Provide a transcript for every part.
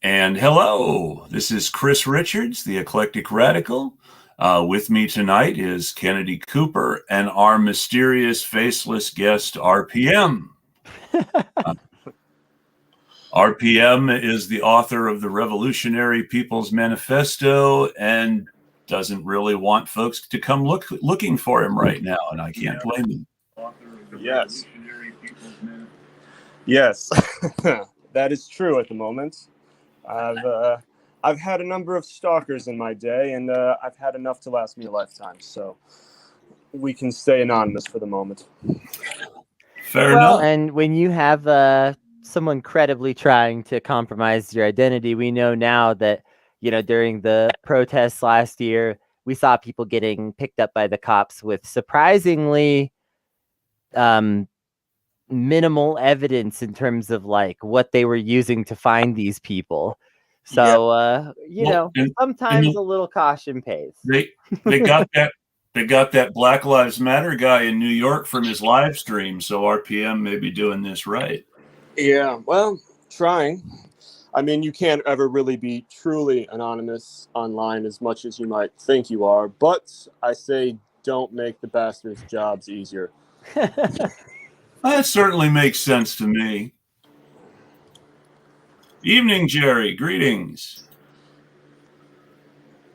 And hello, this is Chris Richards, the Eclectic Radical. With me tonight is Kennedy Cooper and our mysterious faceless guest, RPM. Uh, RPM is the author of the Revolutionary People's Manifesto and doesn't really want folks to come looking for him right now, and I can't blame him. Yes. Yes, that is true at the moment. I've had a number of stalkers in my day, and I've had enough to last me a lifetime. So we can stay anonymous for the moment. Fair enough. And when you have someone credibly trying to compromise your identity, we know now that, during the protests last year, we saw people getting picked up by the cops with surprisingly minimal evidence in terms of like what they were using to find these people. So, sometimes a little caution pays. They got that Black Lives Matter guy in New York from his live stream, so RPM may be doing this right. Yeah, well, trying. I mean, you can't ever really be truly anonymous online as much as you might think you are, but I say don't make the bastards' jobs easier. That certainly makes sense to me. Evening, Jerry. Greetings.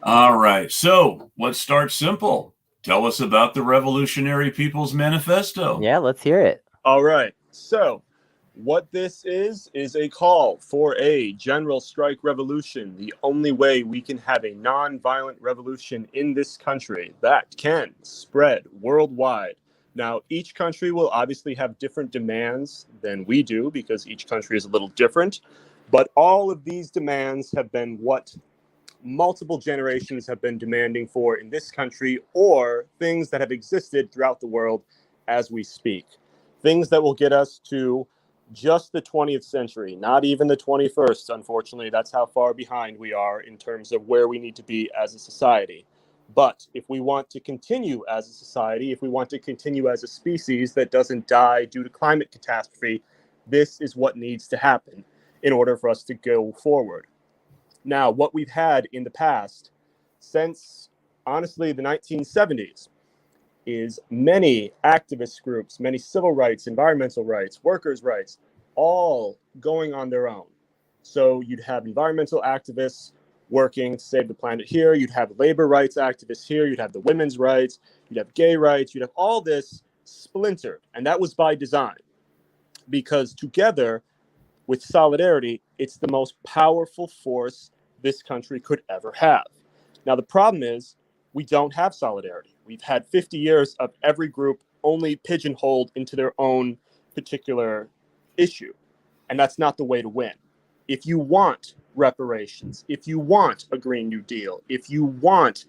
All right, so let's start simple. Tell us about the Revolutionary People's Manifesto. Yeah, let's hear it. All right, so what this is a call for a general strike revolution, the only way we can have a non-violent revolution in this country that can spread worldwide. Now, each country will obviously have different demands than we do because each country is a little different, but all of these demands have been what multiple generations have been demanding for in this country, or things that have existed throughout the world as we speak. Things that will get us to just the 20th century, not even the 21st, unfortunately. That's how far behind we are in terms of where we need to be as a society. But if we want to continue as a society, if we want to continue as a species that doesn't die due to climate catastrophe, this is what needs to happen in order for us to go forward. Now, what we've had in the past, since honestly the 1970s, is many activist groups, many civil rights, environmental rights, workers' rights, all going on their own. So you'd have environmental activists working to save the planet here, you'd have labor rights activists here, you'd have the women's rights, you'd have gay rights, you'd have all this splintered. And that was by design, because together with solidarity, it's the most powerful force this country could ever have. Now, the problem is we don't have solidarity. We've had 50 years of every group only pigeonholed into their own particular issue. And that's not the way to win. If you want reparations, if you want a Green New Deal, if you want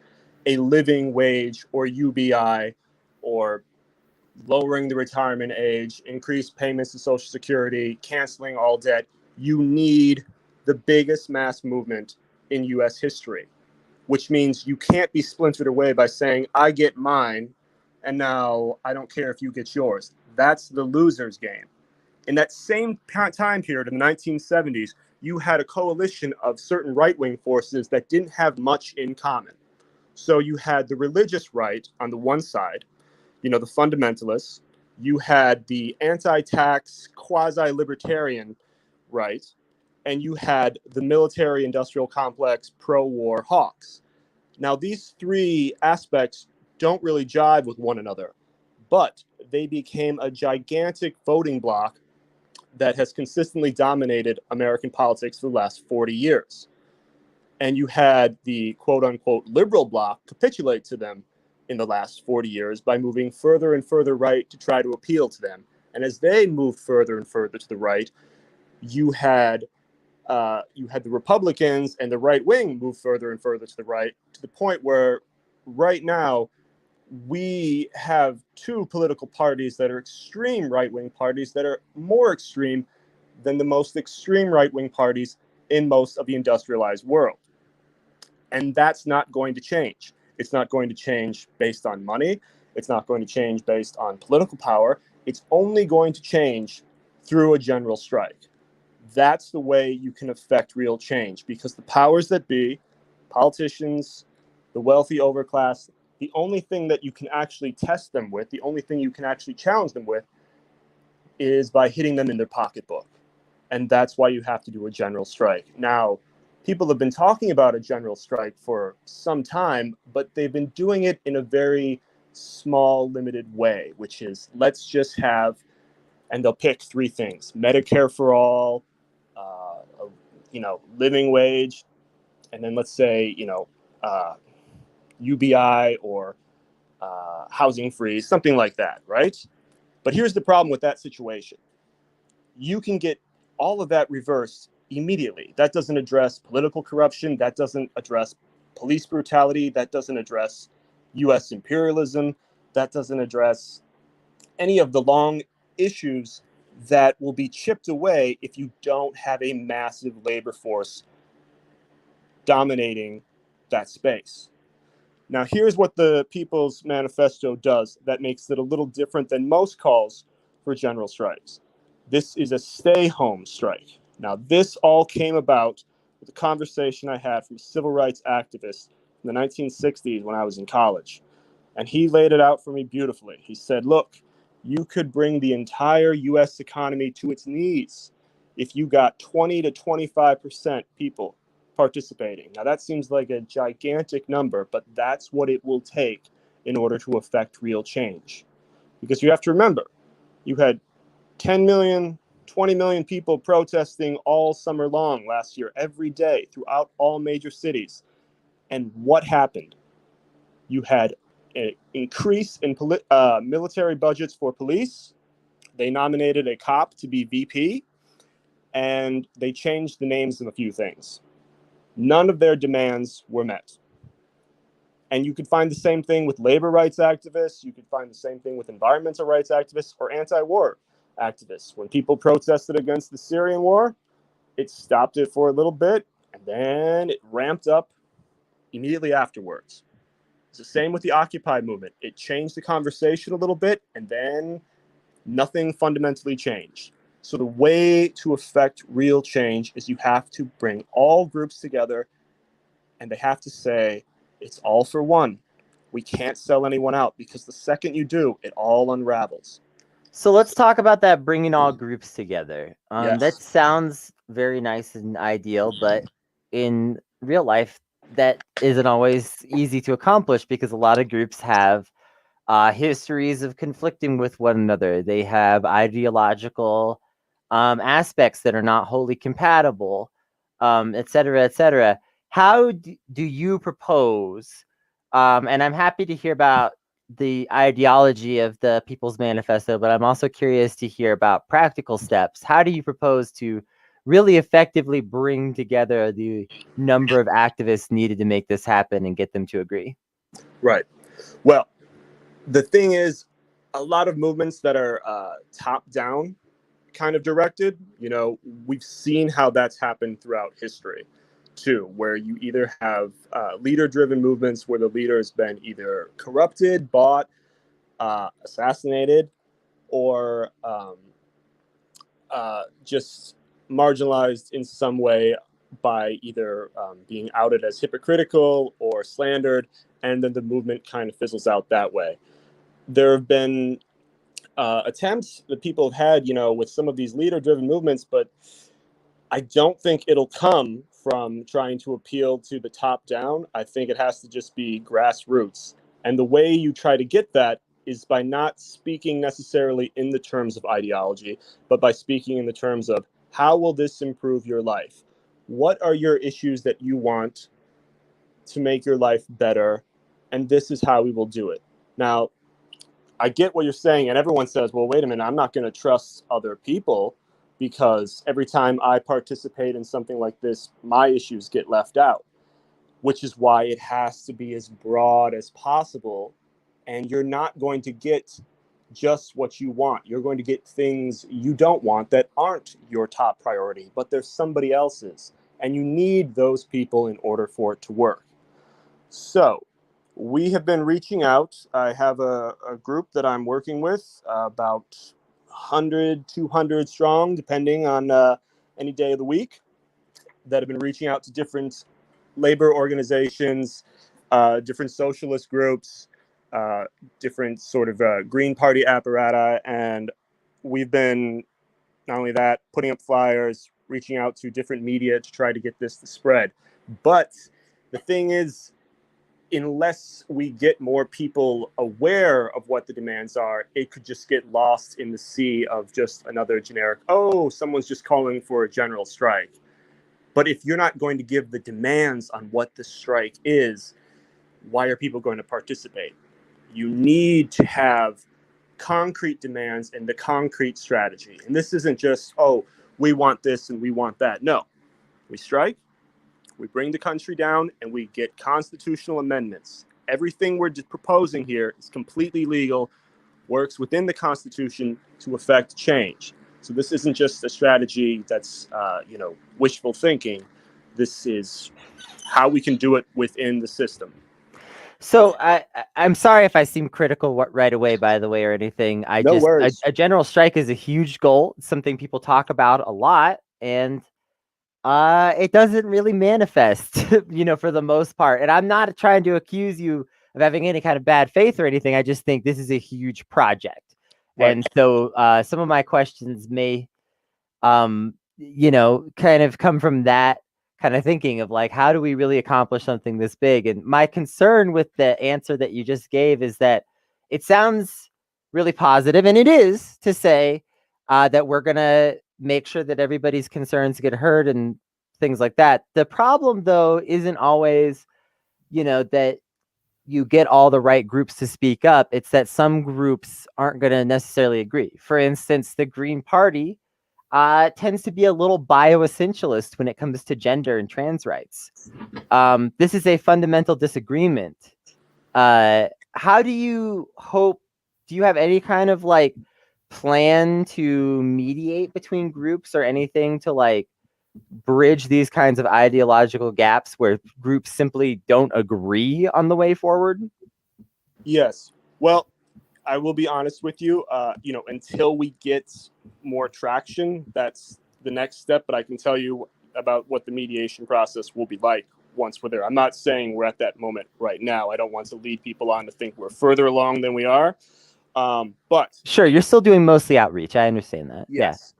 a living wage or UBI or lowering the retirement age, increased payments to Social Security, canceling all debt, you need the biggest mass movement in U.S. history, which means you can't be splintered away by saying, I get mine, and now I don't care if you get yours. That's the loser's game. In that same time period in the 1970s, you had a coalition of certain right-wing forces that didn't have much in common. So you had the religious right on the one side, the fundamentalists. You had the anti-tax, quasi-libertarian right, and you had the military-industrial complex pro-war hawks. Now, these three aspects don't really jive with one another, but they became a gigantic voting bloc that has consistently dominated American politics for the last 40 years. And you had the quote-unquote liberal bloc capitulate to them in the last 40 years by moving further and further right to try to appeal to them. And as they moved further and further to the right, you had the Republicans and the right wing move further and further to the right, to the point where right now we have two political parties that are extreme right-wing parties that are more extreme than the most extreme right-wing parties in most of the industrialized world. And that's not going to change. It's not going to change based on money. It's not going to change based on political power. It's only going to change through a general strike. That's the way you can affect real change, because the powers that be, politicians, the wealthy overclass, the only thing that you can actually test them with, the only thing you can actually challenge them with, is by hitting them in their pocketbook. And that's why you have to do a general strike. Now, people have been talking about a general strike for some time, but they've been doing it in a very small, limited way, which is, let's just have, and they'll pick three things: Medicare for all, living wage, and then let's say, UBI or housing freeze, something like that, right? But here's the problem with that situation. You can get all of that reversed immediately. That doesn't address political corruption. That doesn't address police brutality. That doesn't address US imperialism. That doesn't address any of the long issues that will be chipped away if you don't have a massive labor force dominating that space. Now, here's what the People's Manifesto does that makes it a little different than most calls for general strikes. This is a stay-home strike. Now, this all came about with a conversation I had from a civil rights activist in the 1960s when I was in college. And he laid it out for me beautifully. He said, look, you could bring the entire US economy to its knees if you got 20 to 25% people participating. Now, that seems like a gigantic number, but that's what it will take in order to affect real change. Because you have to remember, you had 10 million, 20 million people protesting all summer long last year, every day throughout all major cities. And what happened? You had an increase in military budgets for police. They nominated a cop to be VP, and they changed the names of a few things. None of their demands were met. And you could find the same thing with labor rights activists. You could find the same thing with environmental rights activists or anti-war activists. When people protested against the Syrian war, it stopped it for a little bit, and then it ramped up immediately afterwards. It's the same with the Occupy movement. It changed the conversation a little bit, and then nothing fundamentally changed. So the way to affect real change is you have to bring all groups together, and they have to say, it's all for one. We can't sell anyone out, because the second you do, it all unravels. So let's talk about that, bringing all groups together. Yes. That sounds very nice and ideal, but in real life, that isn't always easy to accomplish, because a lot of groups have histories of conflicting with one another. They have ideological aspects that are not wholly compatible, et cetera, et cetera. How do you propose, and I'm happy to hear about the ideology of the People's Manifesto, but I'm also curious to hear about practical steps. How do you propose to really effectively bring together the number of activists needed to make this happen and get them to agree? Right. Well, the thing is, a lot of movements that are top-down kind of directed, we've seen how that's happened throughout history too, where you either have leader-driven movements where the leader has been either corrupted, bought, assassinated, or just marginalized in some way by either being outed as hypocritical or slandered, and then the movement kind of fizzles out that way. There have been attempts that people have had, with some of these leader-driven movements, but I don't think it'll come from trying to appeal to the top down. I think it has to just be grassroots. And the way you try to get that is by not speaking necessarily in the terms of ideology, but by speaking in the terms of, how will this improve your life? What are your issues that you want to make your life better? And this is how we will do it. Now, I get what you're saying, and everyone says, well, wait a minute, I'm not going to trust other people, because every time I participate in something like this, my issues get left out, which is why it has to be as broad as possible. And you're not going to get just what you want. You're going to get things you don't want that aren't your top priority, but they're somebody else's. And you need those people in order for it to work. So we have been reaching out. I have a group that I'm working with, about 100, 200 strong, depending on any day of the week that have been reaching out to different labor organizations, different socialist groups, different sort of Green Party apparata. And we've been, not only that, putting up flyers, reaching out to different media to try to get this to spread. But the thing is, unless we get more people aware of what the demands are, it could just get lost in the sea of just another generic, oh, someone's just calling for a general strike. But if you're not going to give the demands on what the strike is, why are people going to participate? You need to have concrete demands and the concrete strategy. And this isn't just, oh, we want this and we want that. No, we strike, we bring the country down, and we get constitutional amendments. Everything we're proposing here is completely legal, works within the Constitution to affect change. So this isn't just a strategy that's, wishful thinking. This is how we can do it within the system. So I'm sorry if I seem critical right away, by the way, or anything. No worries. A general strike is a huge goal. It's something people talk about a lot, and it doesn't really manifest, for the most part. And I'm not trying to accuse you of having any kind of bad faith or anything. I just think this is a huge project. Right. And so some of my questions may, kind of come from that kind of thinking of like, how do we really accomplish something this big? And my concern with the answer that you just gave is that it sounds really positive, and it is, to say that we're going to make sure that everybody's concerns get heard and things like that. The problem, though, isn't always, that you get all the right groups to speak up. It's that some groups aren't going to necessarily agree. For instance, the Green Party tends to be a little bioessentialist when it comes to gender and trans rights. This is a fundamental disagreement. How do you have any kind of like plan to mediate between groups or anything to like bridge these kinds of ideological gaps where groups simply don't agree on the way forward? Yes. Well, I will be honest with you, until we get more traction, that's the next step. But I can tell you about what the mediation process will be like once we're there. I'm not saying we're at that moment right now. I don't want to lead people on to think we're further along than we are. But sure, you're still doing mostly outreach. I understand that. Yes.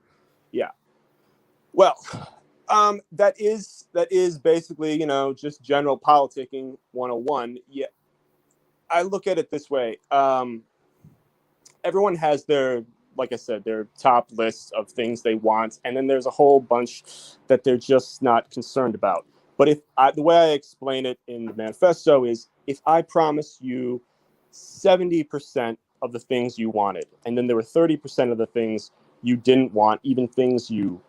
Yeah. Well, that is basically, just general politicking 101. Yeah. I look at it this way. Everyone has their, like I said, their top list of things they want. And then there's a whole bunch that they're just not concerned about. But the way I explain it in the manifesto is, if I promise you 70% of the things you wanted, and then there were 30% of the things you didn't want, even things you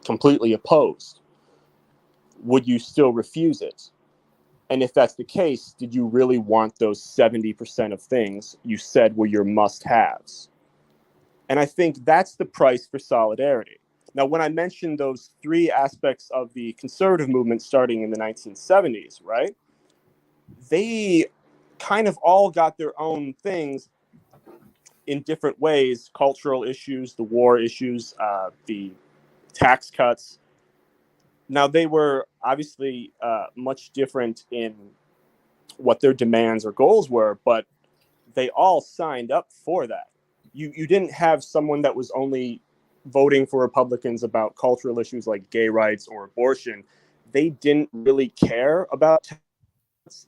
completely opposed, would you still refuse it? And if that's the case, did you really want those 70% of things you said were your must-haves? And I think that's the price for solidarity. Now, when I mentioned those three aspects of the conservative movement starting in the 1970s, right? They kind of all got their own things in different ways: cultural issues, the war issues, the tax cuts. Now, they were obviously much different in what their demands or goals were, but they all signed up for that. You didn't have someone that was only voting for Republicans about cultural issues like gay rights or abortion. They didn't really care about tax.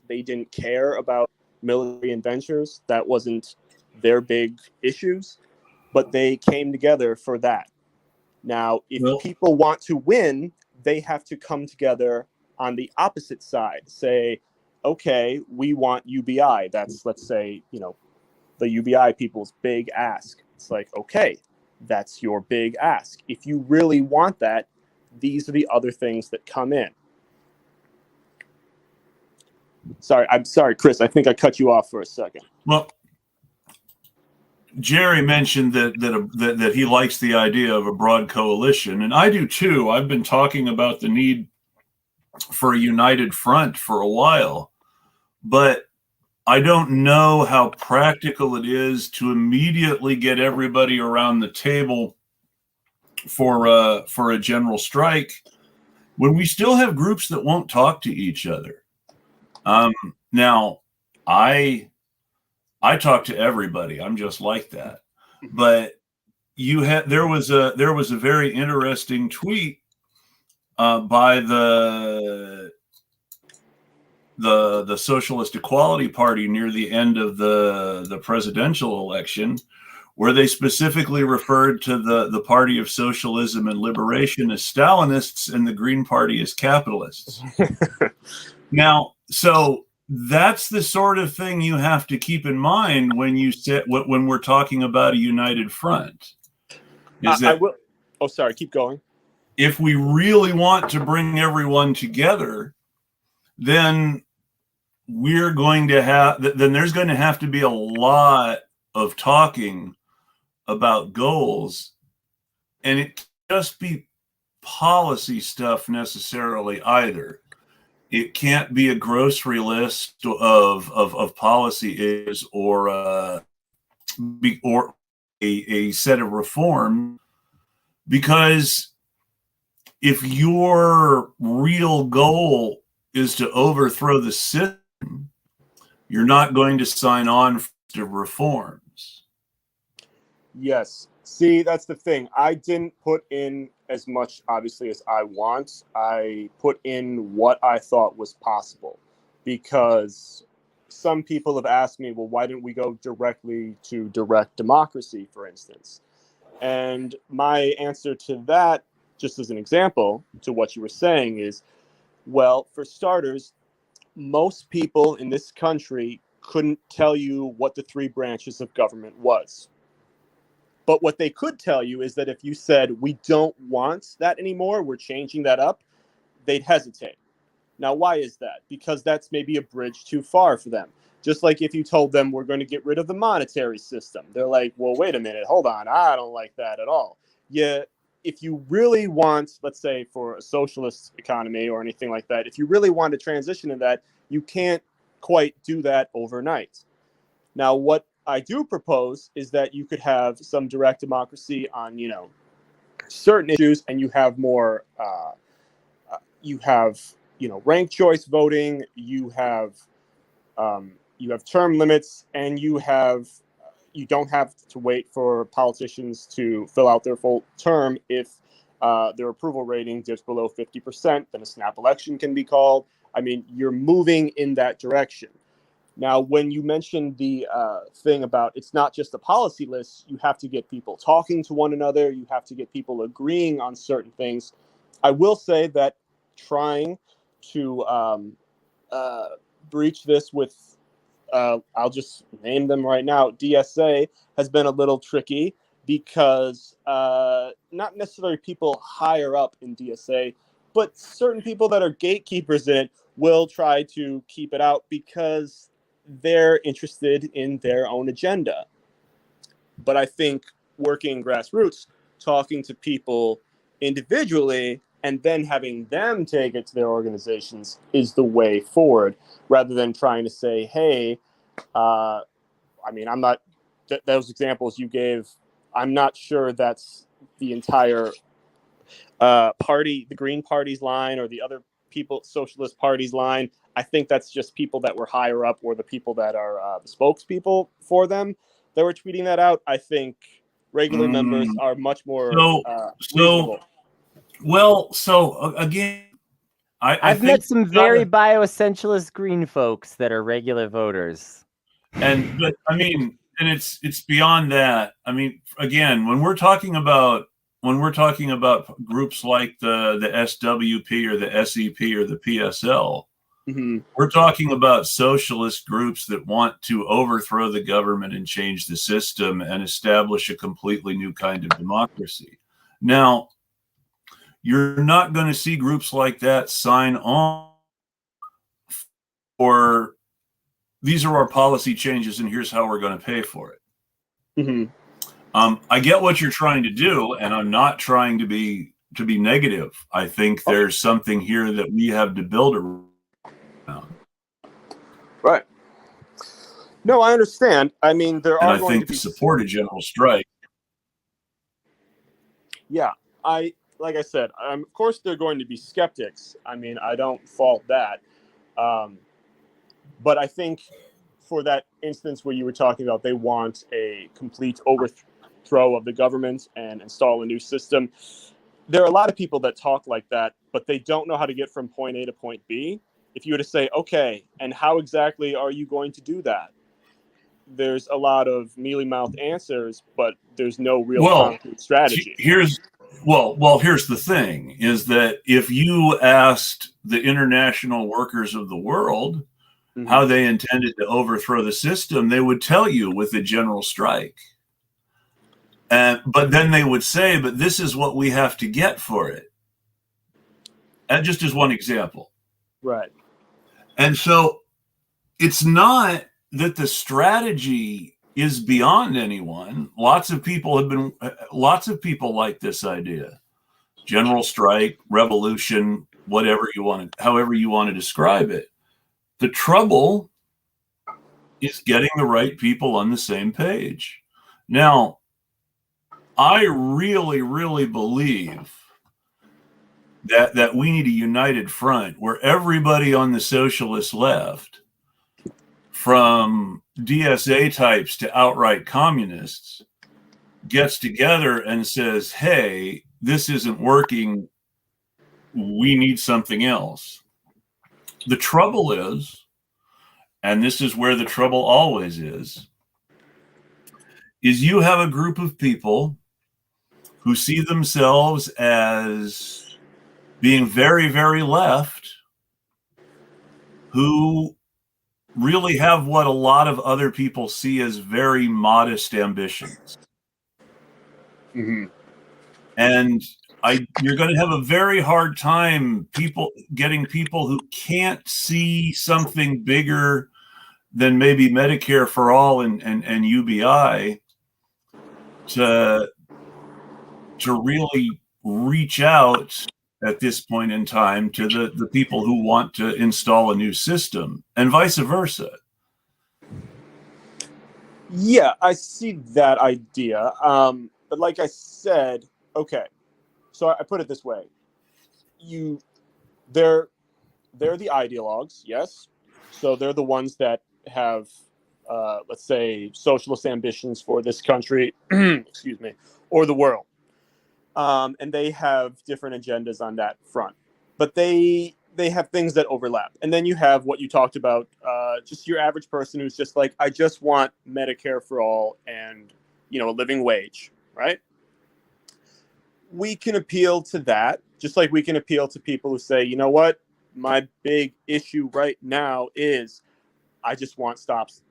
They didn't care about military adventures. That wasn't their big issues, but they came together for that. Now, if people want to win, they have to come together on the opposite side. Say, okay, we want UBI. That's, let's say, the UBI people's big ask. It's like, okay, that's your big ask. If you really want that, these are the other things that come in. I'm sorry, Chris. I think I cut you off for a second. Well, Jerry mentioned that he likes the idea of a broad coalition, and I do too. I've been talking about the need for a united front for a while, but I don't know how practical it is to immediately get everybody around the table for a general strike when we still have groups that won't talk to each other. Now, I talk to everybody. I'm just like that. But there was a very interesting tweet by the Socialist Equality Party near the end of the presidential election, where they specifically referred to the Party of Socialism and Liberation as Stalinists and the Green Party as capitalists. Now, so that's the sort of thing you have to keep in mind when we're talking about a united front. I will. Oh, sorry. Keep going. If we really want to bring everyone together, then there's going to have to be a lot of talking about goals, and it can't just be policy stuff necessarily either. It can't be a grocery list of policy issues or a set of reform, because if your real goal is to overthrow the system, you're not going to sign on to reforms. Yes. See, that's the thing. I didn't put in as much, obviously, as I want. I put in what I thought was possible, because some people have asked me, well, why didn't we go directly to direct democracy, for instance? And my answer to that, just as an example to what you were saying, is, well, for starters, most people in this country couldn't tell you what the three branches of government was. But what they could tell you is that if you said, we don't want that anymore, we're changing that up, they'd hesitate. Now, why is that? Because that's maybe a bridge too far for them. Just like if you told them we're going to get rid of the monetary system, they're like, well, wait a minute, hold on, I don't like that at all. Yeah, if you really want, let's say for a socialist economy or anything like that, if you really want to transition to that, you can't quite do that overnight. Now, what I do propose is that you could have some direct democracy on, certain issues, and you have more, ranked choice voting, you have term limits, and you don't have to wait for politicians to fill out their full term. If their approval rating dips below 50%, then a snap election can be called. I mean, you're moving in that direction. Now, when you mentioned the thing about it's not just a policy list, you have to get people talking to one another. You have to get people agreeing on certain things. I will say that trying to breach this with, I'll just name them right now, DSA, has been a little tricky, because not necessarily people higher up in DSA, but certain people that are gatekeepers in it will try to keep it out because they're interested in their own agenda. But I think working grassroots, talking to people individually, and then having them take it to their organizations is the way forward, rather than trying to say, hey, I'm not, those examples you gave, I'm not sure that's the entire party, the Green Party's line, or the other Socialist Party's line. I think that's just people that were higher up, or the people that are the spokespeople for them that were tweeting that out. I think regular members are much more reasonable. Well, again, I've met some very bioessentialist green folks that are regular voters. But it's beyond that. I mean, again, when we're talking about groups like the SWP or the SEP or the PSL, we're talking about socialist groups that want to overthrow the government and change the system and establish a completely new kind of democracy. Now, you're not going to see groups like that sign on for, these are our policy changes and here's how we're going to pay for it. I get what you're trying to do, and I'm not trying to be negative. I think there's something here that we have to build around. Right. No, I understand. I mean, I think to support a general strike. Yeah. Like I said, of course they're going to be skeptics. I mean, I don't fault that. Um, but I think for that instance where you were talking about, they want a complete overthrow of the government and install a new system. There are a lot of people that talk like that, but they don't know how to get from point A to point B. If you were to say, okay, and how exactly are you going to do that? There's a lot of mealy mouthed answers, but there's no real Well, concrete strategy. here's here's the thing: is that if you asked the international workers of the world how they intended to overthrow the system, they would tell you with a general strike. But then they would say, but this is what we have to get for it. And just as one example. Right. And so it's not that the strategy is beyond anyone. Lots of people like this idea. General strike, revolution, however you want to describe it. The trouble is getting the right people on the same page. Now, I really, really believe that we need a united front where everybody on the socialist left, from DSA types to outright communists, gets together and says, hey, this isn't working. We need something else. The trouble is, and this is where the trouble always is you have a group of people who see themselves as being very, very left, who really have what a lot of other people see as very modest ambitions. Mm-hmm. And you're going to have a very hard time getting people who can't see something bigger than maybe Medicare for all and UBI to really reach out at this point in time to the people who want to install a new system, and vice versa. Yeah, I see that idea. But like I said, okay, so I put it this way: they're the ideologues, yes. So they're the ones that have, let's say, socialist ambitions for this country, excuse me, or the world. And they have different agendas on that front, but they have things that overlap. And then you have what you talked about, just your average person who's just like, I just want Medicare for all and a living wage, right? We can appeal to that, just like we can appeal to people who say, you know what, my big issue right now is I just want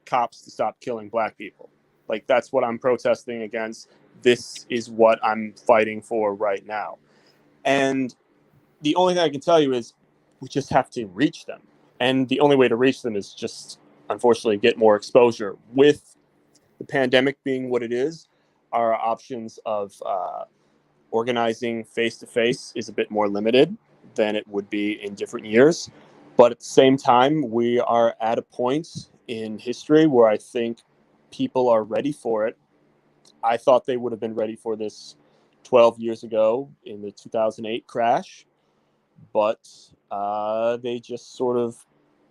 cops to stop killing black people. Like, that's what I'm protesting against. This is what I'm fighting for right now. And the only thing I can tell you is we just have to reach them. And the only way to reach them is just, unfortunately, get more exposure. With the pandemic being what it is, our options of organizing face-to-face is a bit more limited than it would be in different years. But at the same time, we are at a point in history where I think people are ready for it. I thought they would have been ready for this 12 years ago in the 2008 crash, but they just sort of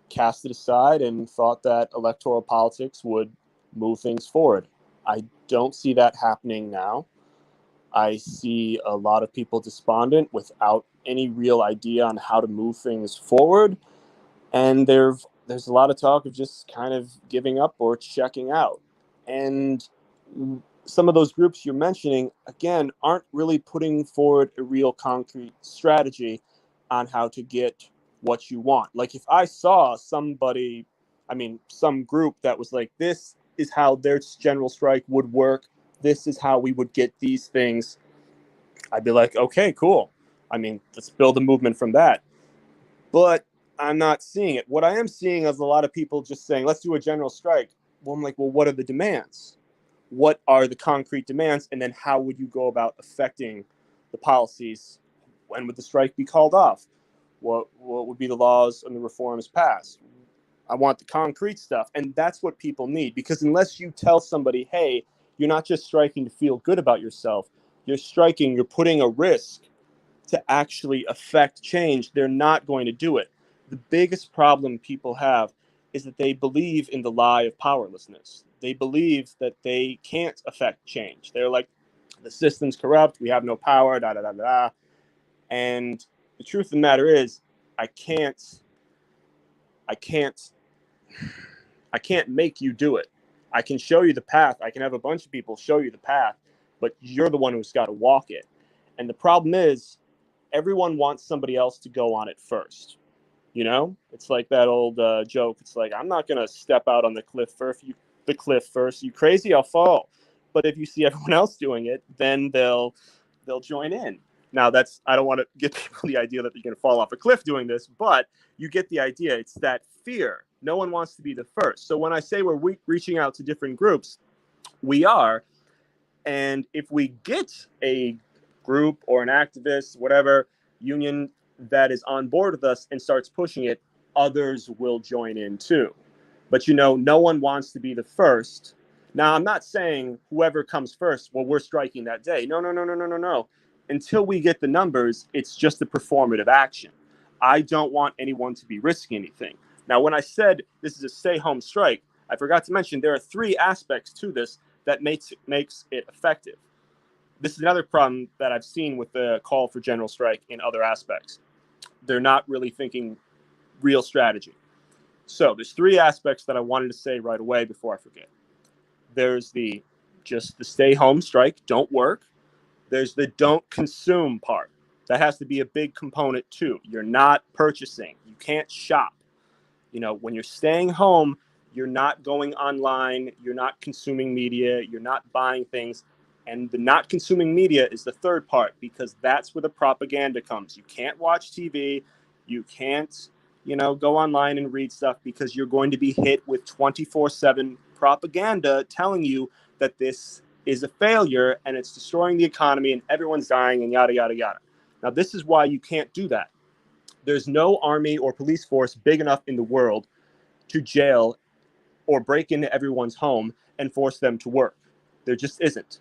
cast it aside and thought that electoral politics would move things forward. I don't see that happening now. I see a lot of people despondent without any real idea on how to move things forward. And there's a lot of talk of just kind of giving up or checking out. And some of those groups you're mentioning, again, aren't really putting forward a real concrete strategy on how to get what you want. Like, if I saw some group that was like, this is how their general strike would work, this is how we would get these things, I'd be like, okay, cool. I mean, let's build a movement from that. But I'm not seeing it. What I am seeing is a lot of people just saying, let's do a general strike. Well, I'm like, well, what are the demands? What are the concrete demands? And then how would you go about affecting the policies? When would the strike be called off? What would be the laws and the reforms passed? I want the concrete stuff. And that's what people need. Because unless you tell somebody, hey, you're not just striking to feel good about yourself, you're striking, you're putting a risk to actually affect change, they're not going to do it. The biggest problem people have is that they believe in the lie of powerlessness. They believe that they can't affect change. They're like, the system's corrupt, we have no power, da da da da. And the truth of the matter is, I can't make you do it. I can show you the path. I can have a bunch of people show you the path, but you're the one who's got to walk it. And the problem is, everyone wants somebody else to go on it first. You know, it's like that old joke. It's like, I'm not going to step out on the cliff first. You crazy? I'll fall. But if you see everyone else doing it, then they'll join in. Now, I don't want to give people the idea that you're going to fall off a cliff doing this, but you get the idea. It's that fear. No one wants to be the first. So when I say we're reaching out to different groups, we are. And if we get a group or an activist, whatever, union that is on board with us and starts pushing it, others will join in too. But no one wants to be the first. Now, I'm not saying whoever comes first, well, we're striking that day. No. Until we get the numbers, it's just a performative action. I don't want anyone to be risking anything. Now, when I said this is a stay-home strike, I forgot to mention there are 3 aspects to this that makes it effective. This is another problem that I've seen with the call for general strike in other aspects. They're not really thinking real strategy. So there's 3 aspects that I wanted to say right away before I forget. There's just the stay home strike, don't work. There's the don't consume part. That has to be a big component too. You're not purchasing. You can't shop. When you're staying home, you're not going online. You're not consuming media. You're not buying things. And the not consuming media is the third part, because that's where the propaganda comes. You can't watch TV. You can't, go online and read stuff, because you're going to be hit with 24/7 propaganda telling you that this is a failure and it's destroying the economy and everyone's dying and yada, yada, yada. Now, this is why you can't do that. There's no army or police force big enough in the world to jail or break into everyone's home and force them to work. There just isn't.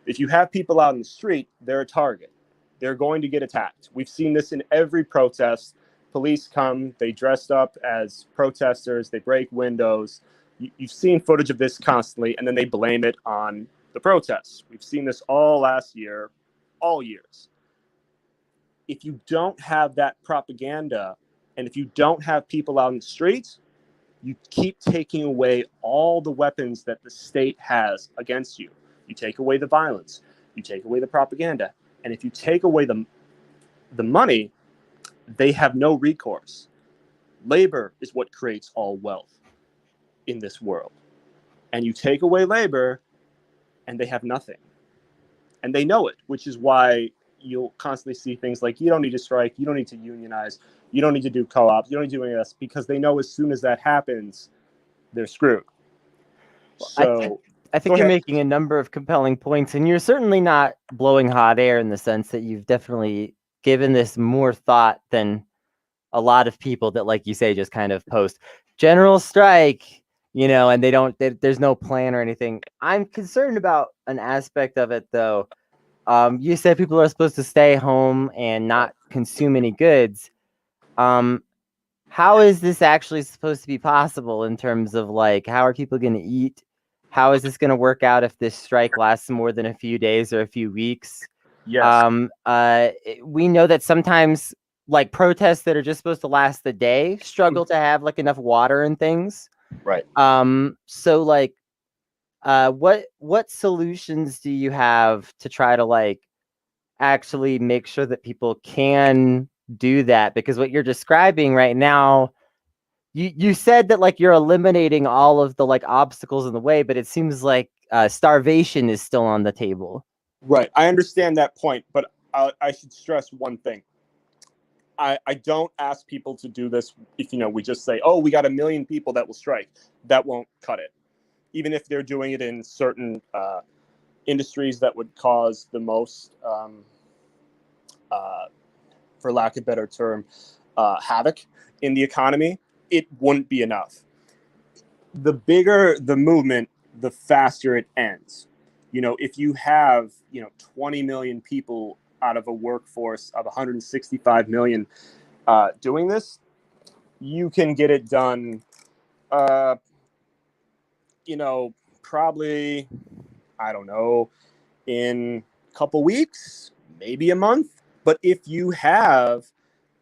If you have people out in the street, they're a target. They're going to get attacked. We've seen this in every protest. Police come, they dressed up as protesters, they break windows. You've seen footage of this constantly, and then they blame it on the protests. We've seen this all last year, all years. If you don't have that propaganda, and if you don't have people out in the streets, you keep taking away all the weapons that the state has against you. You take away the violence, you take away the propaganda, and if you take away the money, they have no recourse. Labor is what creates all wealth in this world. And you take away labor, and they have nothing. And they know it, which is why you'll constantly see things like, you don't need to strike, you don't need to unionize, you don't need to do co-ops, you don't need to do any of this, because they know as soon as that happens, they're screwed. So I think you're making a number of compelling points, and you're certainly not blowing hot air in the sense that you've definitely given this more thought than a lot of people that, like you say, just kind of post general strike, and there's no plan or anything. I'm concerned about an aspect of it, though. You said people are supposed to stay home and not consume any goods. How is this actually supposed to be possible in terms of, like, how are people going to eat? How is this going to work out if this strike lasts more than a few days or a few weeks? yes. We know that sometimes, like, protests that are just supposed to last the day struggle to have, like, enough water and things. Right. So, like, what solutions do you have to try to, like, actually make sure that people can do that? Because what you're describing right now, you said that, like, you're eliminating all of the, like, obstacles in the way, but it seems like starvation is still on the table. Right. I understand that point, but I should stress one thing. I don't ask people to do this if, we just say, oh, we got 1 million people that will strike. That won't cut it. Even if they're doing it in certain industries that would cause the most, for lack of a better term, havoc in the economy, it wouldn't be enough. The bigger the movement, the faster it ends. If you have 20 million people out of a workforce of 165 million doing this, you can get it done probably, I don't know, in a couple weeks, maybe a month. But if you have,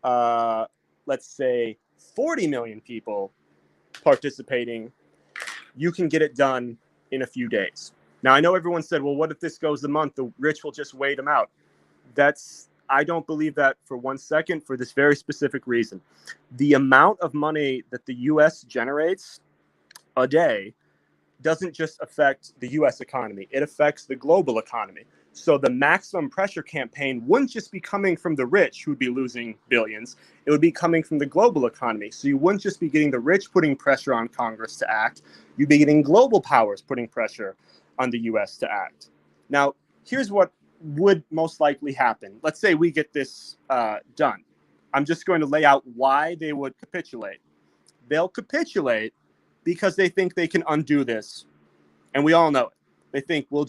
let's say, 40 million people participating, you can get it done in a few days. Now, I know everyone said, well, what if this goes a month? The rich will just wait them out. I don't believe that for 1 second, for this very specific reason. The amount of money that the U.S. generates a day doesn't just affect the U.S. economy. It affects the global economy. So the maximum pressure campaign wouldn't just be coming from the rich, who would be losing billions. It would be coming from the global economy. So you wouldn't just be getting the rich putting pressure on Congress to act. You'd be getting global powers putting pressure on the U.S. to act. Now, here's what would most likely happen. Let's say we get this done. I'm just going to lay out why they would capitulate. They'll capitulate because they think they can undo this. And we all know it. They think we'll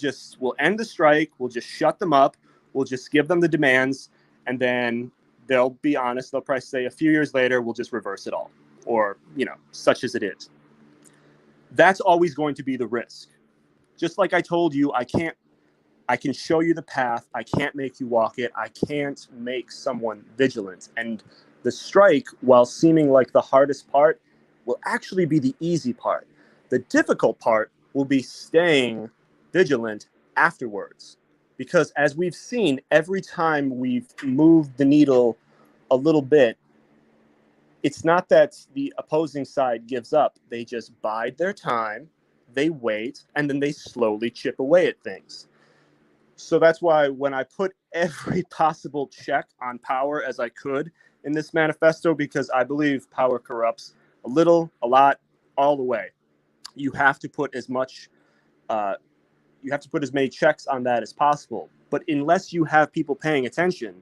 end the strike, we'll just shut them up, we'll just give them the demands, and then they'll be honest, they'll probably say a few years later, we'll just reverse it all, or, such as it is. That's always going to be the risk. Just like I told you, I can show you the path, I can't make you walk it, I can't make someone vigilant. And the strike, while seeming like the hardest part, will actually be the easy part. The difficult part will be staying vigilant afterwards. Because as we've seen, every time we've moved the needle a little bit, it's not that the opposing side gives up. They just bide their time, they wait, and then they slowly chip away at things. So that's why when I put every possible check on power as I could in this manifesto, because I believe power corrupts a little, a lot, all the way. You have to put as many checks on that as possible. But unless you have people paying attention,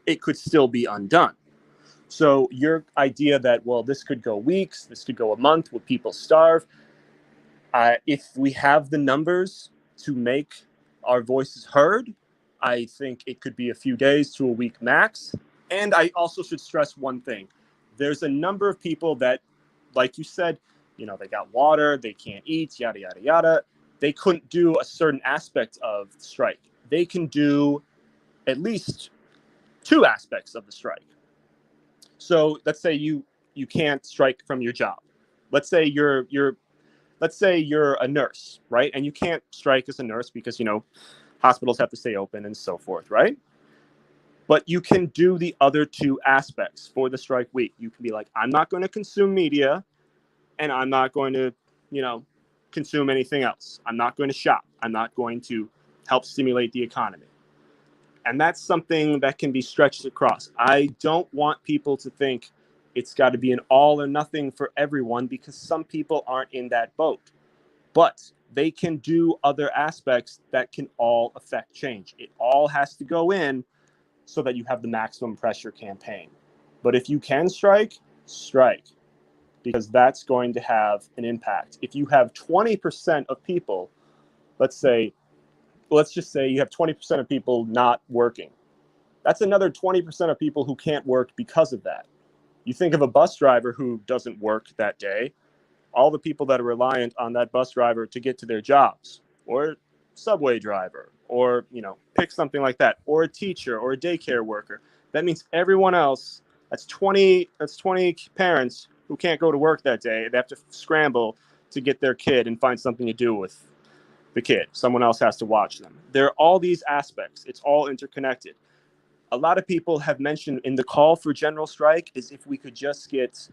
it could still be undone. So your idea that, well, this could go weeks, this could go a month, will people starve? If we have the numbers to make our voices heard, I think it could be a few days to a week max. And I also should stress one thing. There's a number of people that, like you said, they got water, they can't eat, yada, yada, yada. They couldn't do a certain aspect of the strike. They can do at least 2 aspects of the strike. So let's say you can't strike from your job. Let's say you're a nurse, right? And you can't strike as a nurse because, hospitals have to stay open and so forth, right? But you can do the other 2 aspects for the strike week. You can be like, I'm not going to consume media, and I'm not going to, consume anything else. I'm not going to shop. I'm not going to help stimulate the economy. And that's something that can be stretched across. I don't want people to think it's got to be an all or nothing for everyone, because some people aren't in that boat. But they can do other aspects that can all affect change. It all has to go in so that you have the maximum pressure campaign. But if you can strike, because that's going to have an impact. If you have 20% of people, let's just say you have 20% of people not working. That's another 20% of people who can't work because of that. You think of a bus driver who doesn't work that day, all the people that are reliant on that bus driver to get to their jobs, or subway driver, or, pick something like that, or a teacher or a daycare worker. That means everyone else, that's 20 parents who can't go to work that day. They have to scramble to get their kid and find something to do with the kid. Someone else has to watch them. There are all these aspects. It's all interconnected. A lot of people have mentioned in the call for general strike is if we could just get,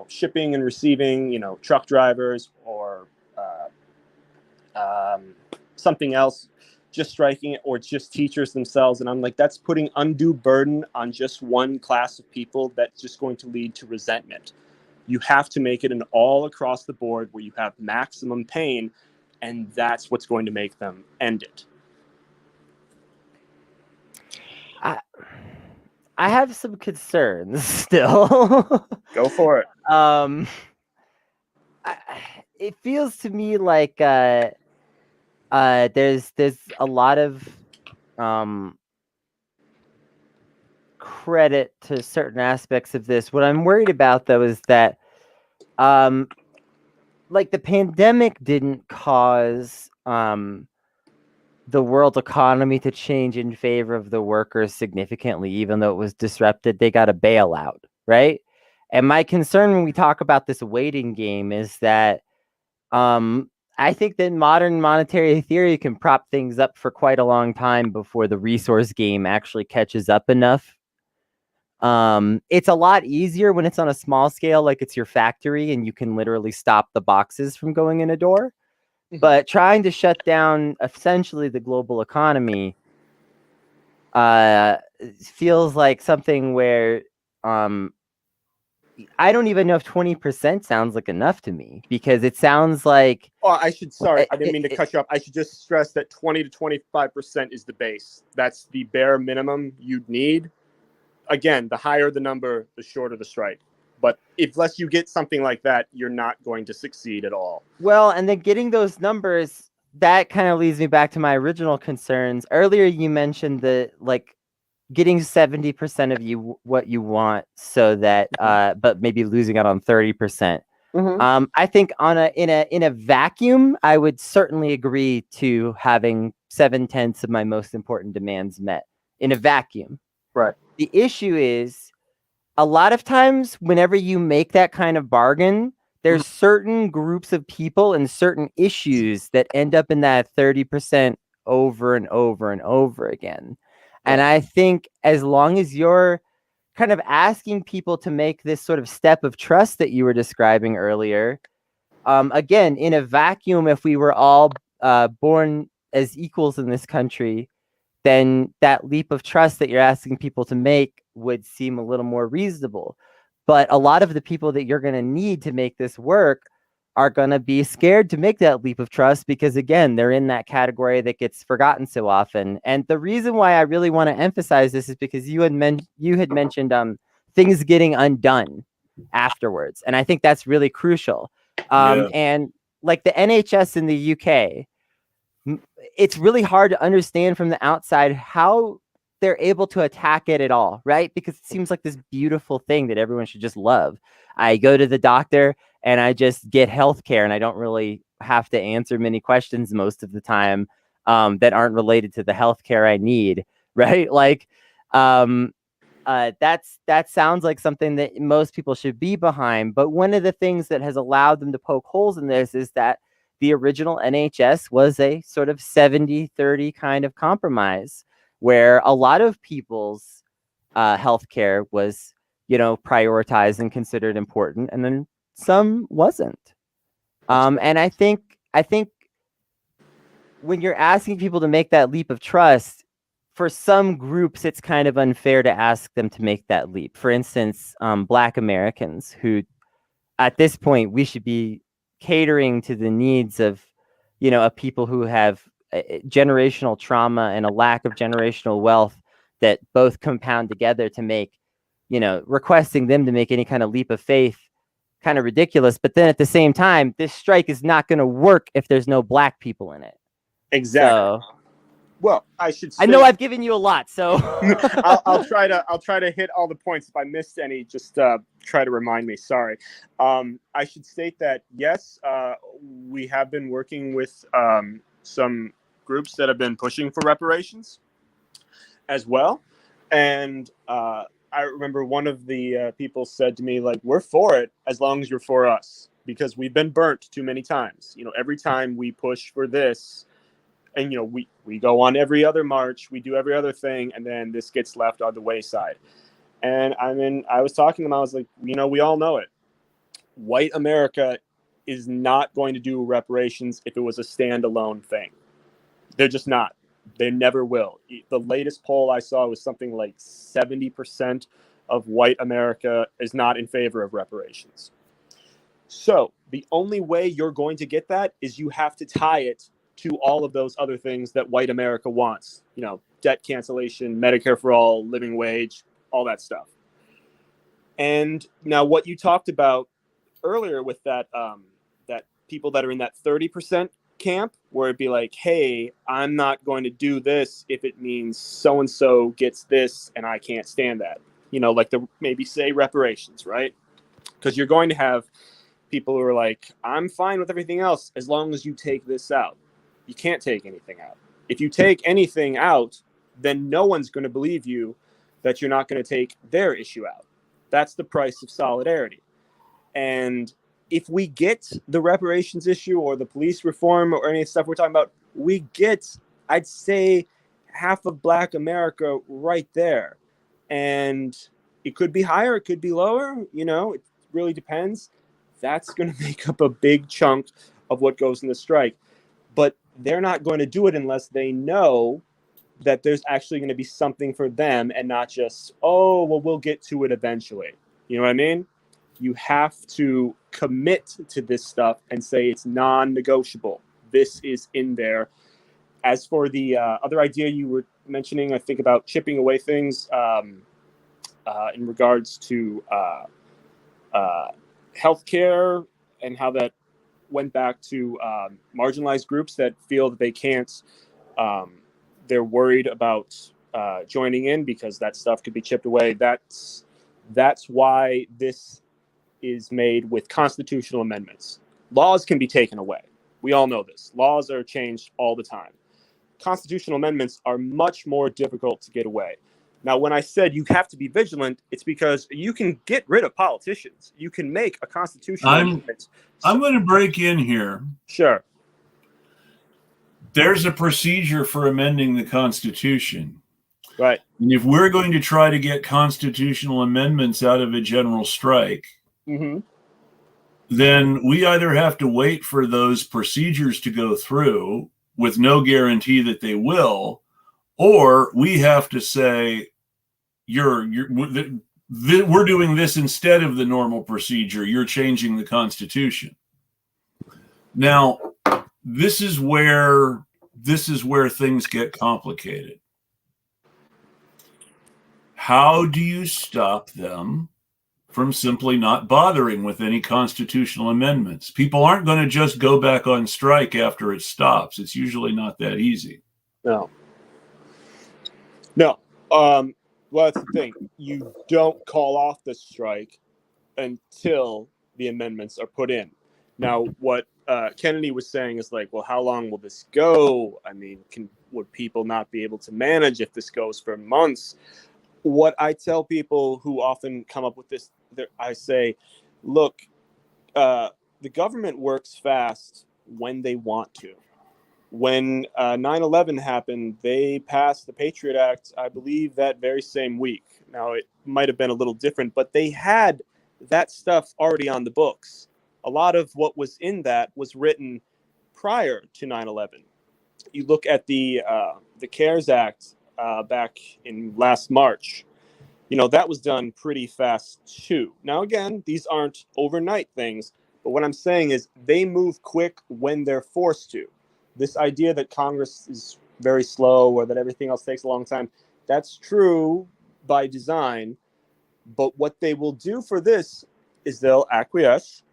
shipping and receiving, truck drivers or something else, just striking it, or just teachers themselves. And I'm like, that's putting undue burden on just one class of people. That's just going to lead to resentment. You have to make it an all across the board where you have maximum pain, and that's what's going to make them end it. I have some concerns still. Go for it. It feels to me like there's a lot of credit to certain aspects of this. What I'm worried about, though, is that like the pandemic didn't cause the world economy to change in favor of the workers significantly, even though it was disrupted. They got a bailout, right? And my concern when we talk about this waiting game is that I think that modern monetary theory can prop things up for quite a long time before the resource game actually catches up enough. It's a lot easier when it's on a small scale, like it's your factory and you can literally stop the boxes from going in a door. But trying to shut down essentially the global economy feels like something where I don't even know if 20% sounds like enough to me, because it sounds like I didn't mean to cut you off. I should just stress that 20 to 25% is the base. That's the bare minimum you'd need. Again, the higher the number, the shorter the strike. But unless you get something like that, you're not going to succeed at all. Well, and then getting those numbers, that kind of leads me back to my original concerns. Earlier, you mentioned that like getting 70% of you what you want, so that but maybe losing out on 30%. I think in a vacuum, I would certainly agree to having 7/10 of my most important demands met in a vacuum. Right. The issue is, a lot of times whenever you make that kind of bargain, there's certain groups of people and certain issues that end up in that 30% over and over and over again. And I think as long as you're kind of asking people to make this sort of step of trust that you were describing earlier, again, in a vacuum, if we were all born as equals in this country, then that leap of trust that you're asking people to make would seem a little more reasonable. But a lot of the people that you're going to need to make this work are going to be scared to make that leap of trust, because again, they're in that category that gets forgotten so often. And the reason why I really want to emphasize this is because you had mentioned things getting undone afterwards, and I think that's really crucial. And like the NHS in the UK, it's really hard to understand from the outside how they're able to attack it at all, right? Because it seems like this beautiful thing that everyone should just love. I go to the doctor and I just get healthcare, and I don't really have to answer many questions most of the time that aren't related to the healthcare I need, right? Like, that sounds like something that most people should be behind. But one of the things that has allowed them to poke holes in this is that the original NHS was a sort of 70-30 kind of compromise, where a lot of people's healthcare was, prioritized and considered important, and then some wasn't. And I think when you're asking people to make that leap of trust, for some groups, it's kind of unfair to ask them to make that leap. For instance, Black Americans, who at this point we should be catering to the needs of, of people who have generational trauma and a lack of generational wealth that both compound together to make, requesting them to make any kind of leap of faith kind of ridiculous. But then at the same time, this strike is not going to work if there's no Black people in it. Exactly. So, well, I know I've given you a lot, so I'll try to hit all the points. If I missed any, just try to remind me. Sorry. I should state that yes, we have been working with some groups that have been pushing for reparations as well, and I remember one of the people said to me, like, "We're for it as long as you're for us, because we've been burnt too many times. Every time we push for this." And, we go on every other march, we do every other thing, and then this gets left on the wayside. And I was talking to them, I was like, we all know it. White America is not going to do reparations if it was a standalone thing. They're just not. They never will. The latest poll I saw was something like 70% of white America is not in favor of reparations. So the only way you're going to get that is you have to tie it to all of those other things that white America wants, debt cancellation, Medicare for all, living wage, all that stuff. And now what you talked about earlier with that, that people that are in that 30% camp where it'd be like, hey, I'm not going to do this if it means so-and-so gets this and I can't stand that. Like maybe say reparations, right? Because you're going to have people who are like, I'm fine with everything else as long as you take this out. You can't take anything out. If you take anything out, then no one's going to believe you that you're not going to take their issue out. That's the price of solidarity. And if we get the reparations issue or the police reform or any stuff we're talking about, we get, I'd say, half of Black America right there. And it could be higher, it could be lower, it really depends. That's going to make up a big chunk of what goes in the strike. But they're not going to do it unless they know that there's actually going to be something for them and not just, oh, well, we'll get to it eventually. You know what I mean? You have to commit to this stuff and say it's non-negotiable. This is in there. As for the other idea you were mentioning, I think about chipping away things in regards to healthcare and how that went back to marginalized groups that feel that they can't. They're worried about joining in because that stuff could be chipped away. That's why this is made with constitutional amendments. Laws can be taken away. We all know this. Laws are changed all the time. Constitutional amendments are much more difficult to get away. Now, when I said you have to be vigilant, it's because you can get rid of politicians. You can make a constitutional amendment. I'm going to break in here. Sure. There's a procedure for amending the Constitution. Right. And if we're going to try to get constitutional amendments out of a general strike, then we either have to wait for those procedures to go through with no guarantee that they will, or we have to say, we're doing this instead of the normal procedure. You're changing the Constitution. Now, this is where things get complicated. How do you stop them from simply not bothering with any constitutional amendments? People aren't going to just go back on strike after it stops. It's usually not that easy. No. Well, that's the thing. You don't call off the strike until the amendments are put in. Now, what Kennedy was saying is like, well, how long will this go? I mean, would people not be able to manage if this goes for months? What I tell people who often come up with this, I say, look, the government works fast when they want to. When 9/11 happened, they passed the Patriot Act, I believe, that very same week. Now, it might have been a little different, but they had that stuff already on the books. A lot of what was in that was written prior to 9/11. You look at the CARES Act back in last March. That was done pretty fast too. Now, again, these aren't overnight things, but what I'm saying is they move quick when they're forced to. This idea that Congress is very slow or that everything else takes a long time, that's true by design. But what they will do for this is they'll acquiesce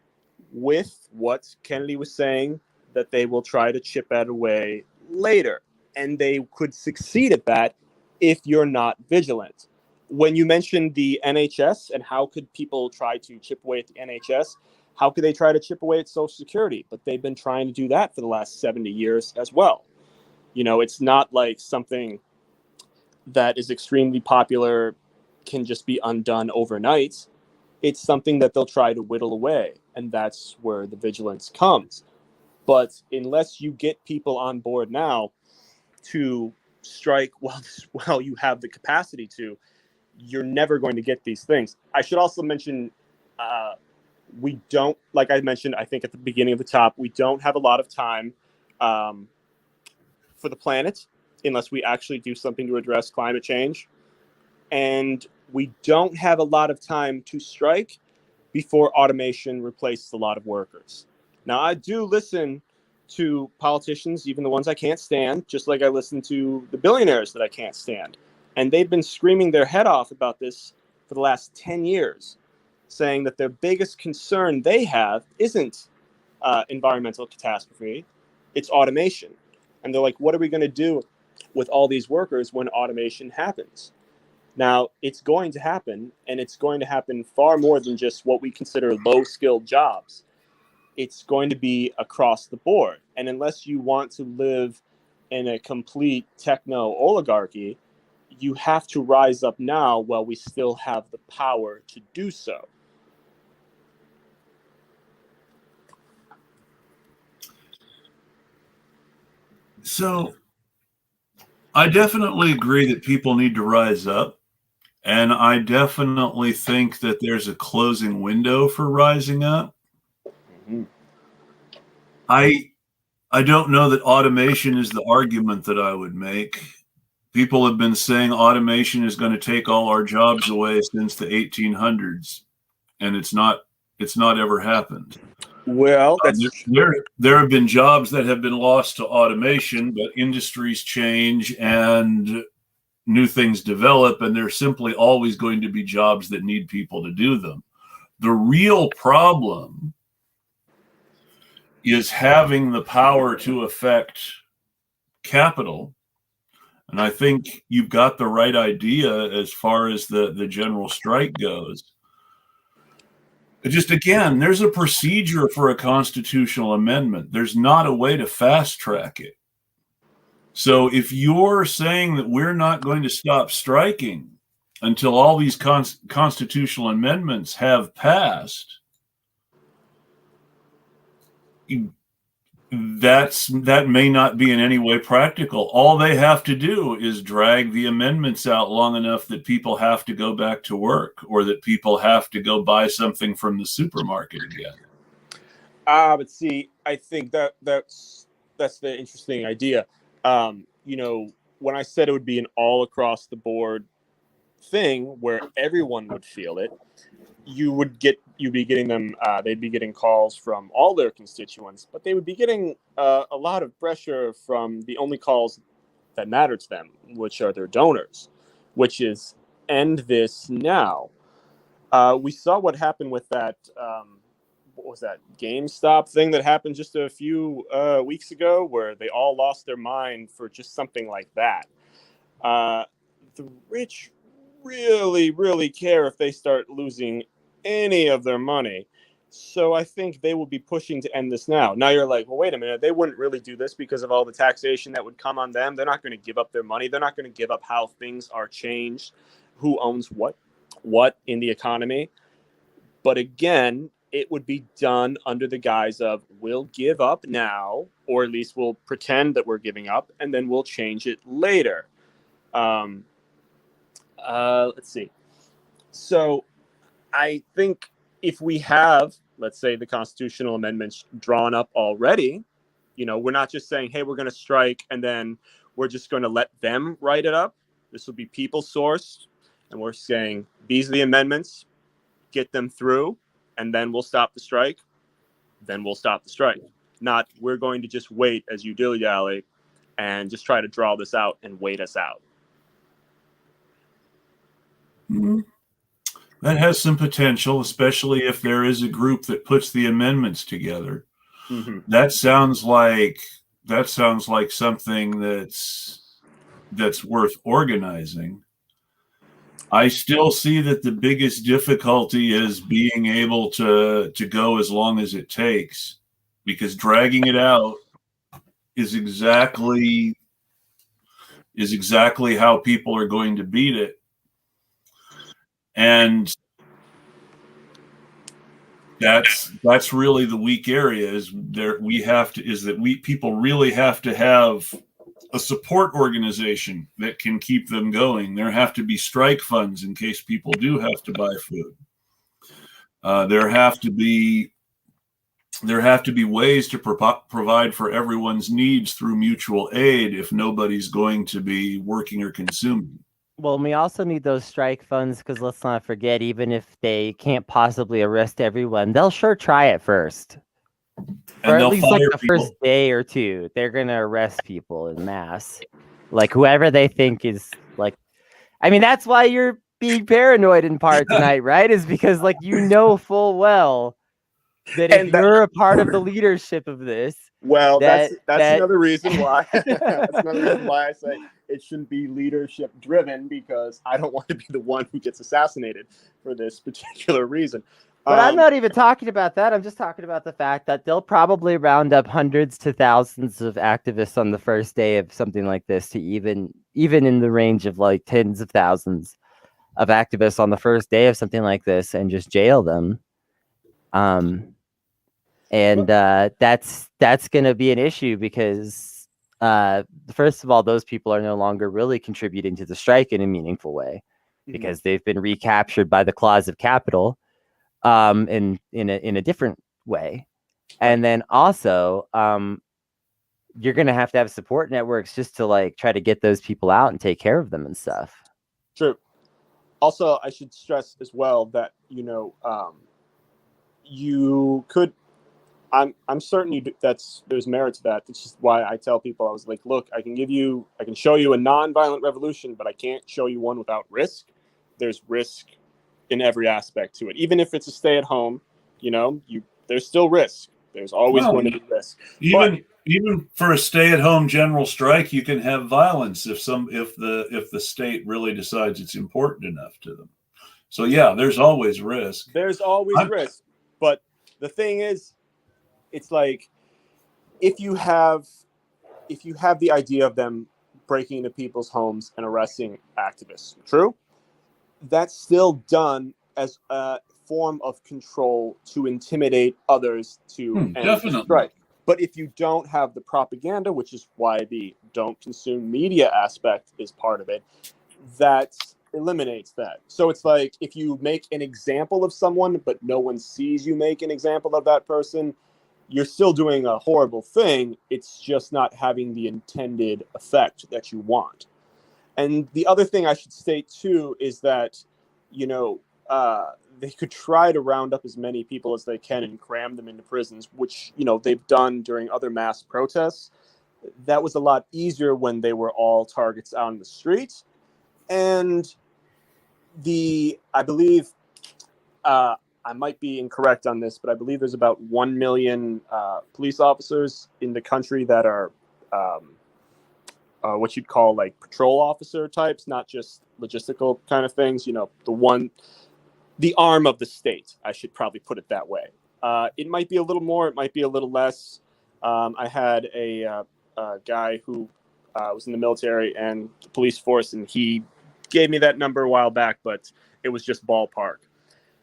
with what Kennedy was saying, that they will try to chip that away later. And they could succeed at that if you're not vigilant. When you mentioned the NHS and how could people try to chip away at the NHS, how could they try to chip away at Social Security? But they've been trying to do that for the last 70 years as well. It's not like something that is extremely popular can just be undone overnight. It's something that they'll try to whittle away, and that's where the vigilance comes. But unless you get people on board now to strike while you have the capacity to, you're never going to get these things. I should also mention, we don't, like I mentioned, I think at the beginning of the top, we don't have a lot of time for the planet unless we actually do something to address climate change. And we don't have a lot of time to strike before automation replaces a lot of workers. Now, I do listen to politicians, even the ones I can't stand, just like I listen to the billionaires that I can't stand. And they've been screaming their head off about this for the last 10 years, saying that their biggest concern they have isn't environmental catastrophe. It's automation. And they're like, what are we going to do with all these workers when automation happens? Now, it's going to happen, and it's going to happen far more than just what we consider low-skilled jobs. It's going to be across the board. And unless you want to live in a complete techno oligarchy, you have to rise up now while we still have the power to do so. So I definitely agree that people need to rise up. And I definitely think that there's a closing window for rising up. Mm-hmm. I don't know that automation is the argument that I would make. People have been saying automation is going to take all our jobs away since the 1800s, and it's not ever happened. Well, there have been jobs that have been lost to automation, but industries change and new things develop, and there's simply always going to be jobs that need people to do them. The real problem is having the power to affect capital. And I think you've got the right idea as far as the general strike goes. Just again, there's a procedure for a constitutional amendment. There's not a way to fast track it. So if you're saying that we're not going to stop striking until all these constitutional amendments have passed, that may not be in any way practical. All they have to do is drag the amendments out long enough that people have to go back to work, or that people have to go buy something from the supermarket again. But see, I think that's the interesting idea. When I said it would be an all across the board thing where everyone would feel it, you'd be getting them. They'd be getting calls from all their constituents, but they would be getting a lot of pressure from the only calls that matter to them, which are their donors, which is end this now. We saw what happened with that. What was that GameStop thing that happened just a few weeks ago, where they all lost their mind for just something like that. The rich really, really care if they start losing any of their money. So I think they will be pushing to end this now. Now you're like, well, wait a minute. They wouldn't really do this because of all the taxation that would come on them. They're not going to give up their money. They're not going to give up how things are changed, who owns what in the economy. But again, it would be done under the guise of we'll give up now, or at least we'll pretend that we're giving up, and then we'll change it later. Let's see. So I think if we have, let's say, the constitutional amendments drawn up already, we're not just saying, hey, we're going to strike and then we're just going to let them write it up. This will be people sourced, and we're saying these are the amendments, get them through, and then we'll stop the strike. Then we'll stop the strike. Not we're going to just wait as you dilly-dally and just try to draw this out and wait us out. Mm-hmm. That has some potential, especially if there is a group that puts the amendments together. Mm-hmm. That sounds like something that's worth organizing. I still see that the biggest difficulty is being able to go as long as it takes, because dragging it out is exactly how people are going to beat it. And that's really the weak area, people really have to have a support organization that can keep them going. There have to be strike funds in case people do have to buy food. There have to be ways to provide for everyone's needs through mutual aid if nobody's going to be working or consuming. Well, we also need those strike funds because let's not forget, even if they can't possibly arrest everyone, they'll sure try it first. For at least like the first day or two, they're going to arrest people in mass. Like whoever they think is like, I mean, that's why you're being paranoid in part tonight, right? Is because like, full well that if And that, you're a part of the leadership of this, well, that's that another reason why that's another reason why I say it shouldn't be leadership driven, because I don't want to be the one who gets assassinated for this particular reason. But I'm not even talking about that. I'm just talking about the fact that they'll probably round up hundreds to thousands of activists on the first day of something like this, to even in the range of like tens of thousands of activists on the first day of something like this, and just jail them. That's going to be an issue, because first of all, those people are no longer really contributing to the strike in a meaningful way, because they've been recaptured by the claws of capital in a different way. And then also you're going to have support networks just to like try to get those people out and take care of them and stuff. True. Also, I should stress as well that, you could, I'm certain there's merit to that. That's just why I tell people, I was like, look, I can show you a non-violent revolution, but I can't show you one without risk. There's risk in every aspect to it. Even if it's a stay at home, there's still risk. There's always going to be risk. Even for a stay-at-home general strike, you can have violence if the state really decides it's important enough to them. So yeah, there's always risk. There's always risk. But the thing is, it's like, if you have the idea of them breaking into people's homes and arresting activists, true, that's still done as a form of control to intimidate others to end the strike. But if you don't have the propaganda, which is why the don't consume media aspect is part of it, that eliminates that. So it's like, if you make an example of someone, but no one sees you make an example of that person, you're still doing a horrible thing. It's just not having the intended effect that you want. And the other thing I should state too is that, they could try to round up as many people as they can and cram them into prisons, which, they've done during other mass protests. That was a lot easier when they were all targets out in the street. And I believe, I might be incorrect on this, but I believe there's about 1 million police officers in the country that are what you'd call like patrol officer types, not just logistical kind of things. The arm of the state, I should probably put it that way. It might be a little more, it might be a little less. I had a guy who was in the military and the police force, and he gave me that number a while back, but it was just ballpark.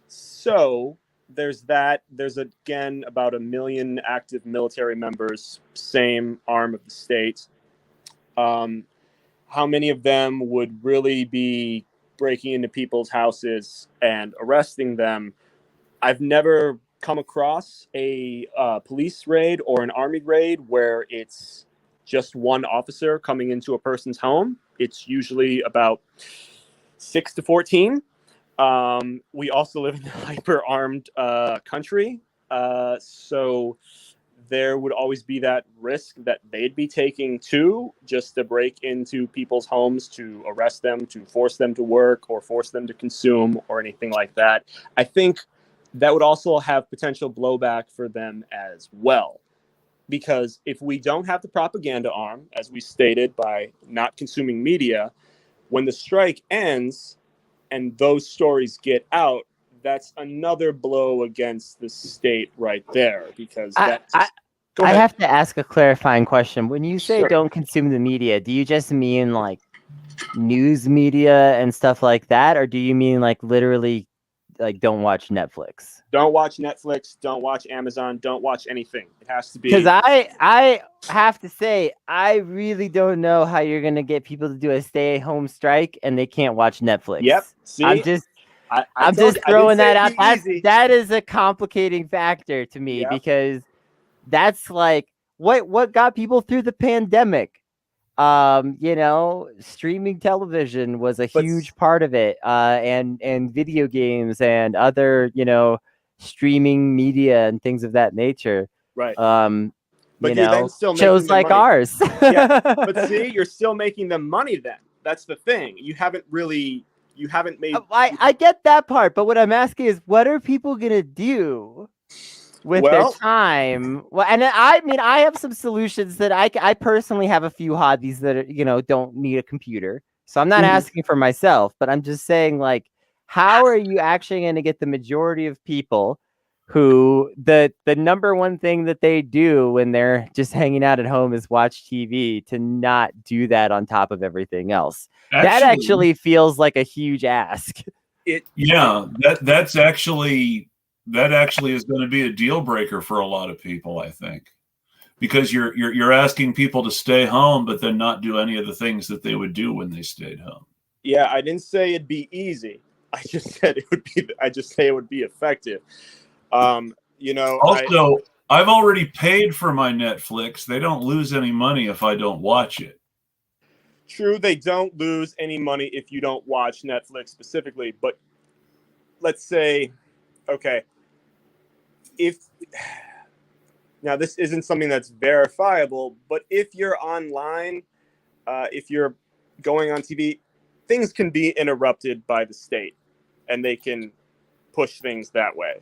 So there's that. There's, again, about 1 million active military members, same arm of the state. How many of them would really be breaking into people's houses and arresting them? I've never come across a police raid or an army raid where it's just one officer coming into a person's home. It's usually about 6 to 14. We also live in a hyper-armed country, so there would always be that risk that they'd be taking too, just to break into people's homes, to arrest them, to force them to work, or force them to consume, or anything like that. I think that would also have potential blowback for them as well. Because if we don't have the propaganda arm, as we stated, by not consuming media, when the strike ends and those stories get out, that's another blow against the state right there. Because I have to ask a clarifying question. When you say don't consume the media, do you just mean like news media and stuff like that? Or do you mean like literally like don't watch Netflix? Don't watch Netflix, don't watch Amazon, don't watch anything. It has to be. Because I have to say, I really don't know how you're going to get people to do a stay-at-home strike and they can't watch Netflix. Yep. See, I'm just throwing that out. That is a complicating factor to me, because that's like what got people through the pandemic. Streaming television was a huge part of it, and video games and other, streaming media and things of that nature. Right. But you're then still shows like money. Ours. Yeah. But see, you're still making them money then. That's the thing. You haven't made. I get that part, but what I'm asking is, what are people gonna do with their time. Well, and I mean, I have some solutions that I personally have a few hobbies that are, don't need a computer. So I'm not asking for myself, but I'm just saying, like, how are you actually going to get the majority of people who the number one thing that they do when they're just hanging out at home is watch TV to not do that on top of everything else? That actually feels like a huge ask. That actually is going to be a deal breaker for a lot of people, I think, because you're asking people to stay home, but then not do any of the things that they would do when they stayed home. Yeah, I didn't say it'd be easy. I just said it would be. I just say it would be effective. Also, I've already paid for my Netflix. They don't lose any money if I don't watch it. True, they don't lose any money if you don't watch Netflix specifically, but let's say, okay, now this isn't something that's verifiable, but if you're online, if you're going on TV, things can be interrupted by the state and they can push things that way.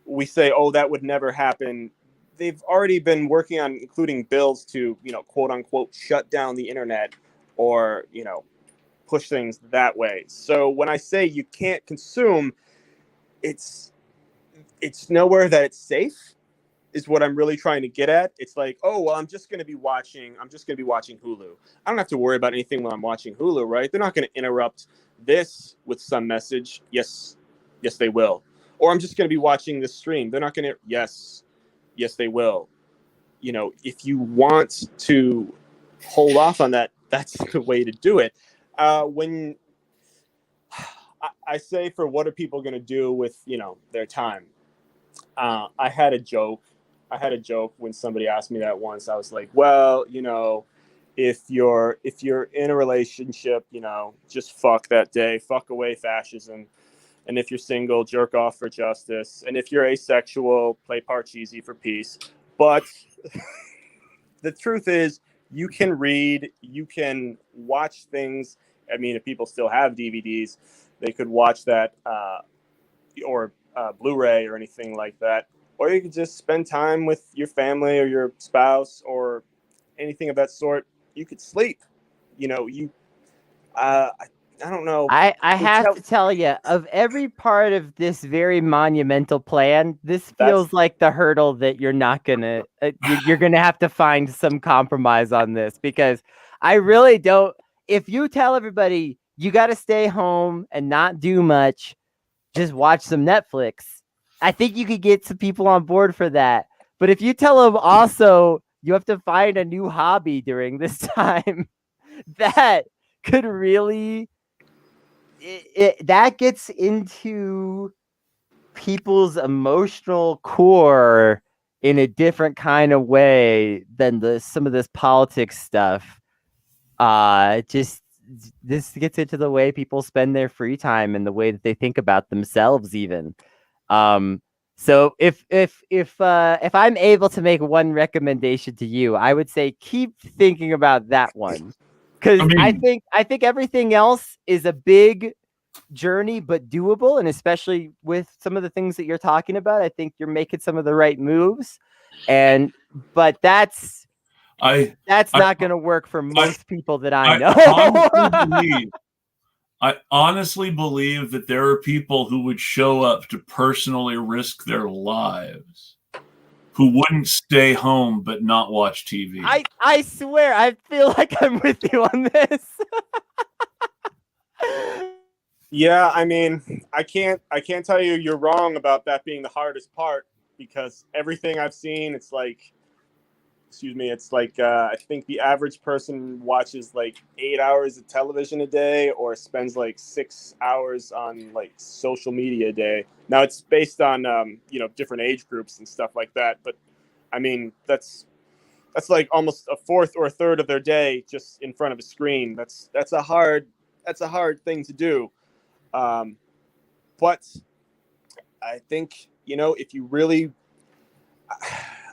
We say, oh, that would never happen. They've already been working on including bills to, quote unquote, shut down the internet or, push things that way. So when I say you can't consume, it's nowhere that it's safe is what I'm really trying to get at. It's like, oh, well, I'm just going to be watching Hulu. I don't have to worry about anything while I'm watching Hulu, right? They're not going to interrupt this with some message. Yes, they will. Or I'm just going to be watching this stream. They're not going to, yes, they will. If you want to hold off on that, that's the way to do it. When I say, for what are people going to do with, their time? I had a joke when somebody asked me that once. I was like, well, if you're in a relationship, just fuck that day, fuck away fascism. And if you're single, jerk off for justice. And if you're asexual, play Parcheesi for peace. But the truth is, you can read, you can watch things. I mean, if people still have DVDs, they could watch that or Blu-ray or anything like that. Or you could just spend time with your family or your spouse or anything of that sort. You could sleep. I don't know. I have to tell you, of every part of this very monumental plan, this feels like the hurdle that you're not gonna. You're gonna have to find some compromise on this, because I really don't. If you tell everybody you got to stay home and not do much, just watch some Netflix, I think you could get some people on board for that. But if you tell them also you have to find a new hobby during this time, that could really. That gets into people's emotional core in a different kind of way than some of this politics stuff. Just this gets into the way people spend their free time and the way that they think about themselves, even. So if I'm able to make one recommendation to you, I would say keep thinking about that one. Because I think everything else is a big journey, but doable. And especially with some of the things that you're talking about, I think you're making some of the right moves. But that's not going to work for most people that I know. I honestly believe that there are people who would show up to personally risk their lives who wouldn't stay home but not watch TV. I swear, I feel like I'm with you on this. Yeah, I mean, I can't tell you you're wrong about that being the hardest part, because everything I've seen, it's like, I think the average person watches like 8 hours of television a day or spends like 6 hours on like social media a day. Now it's based on different age groups and stuff like that, but I mean that's like almost a fourth or a third of their day just in front of a screen. That's a hard thing to do. But I think, if you really,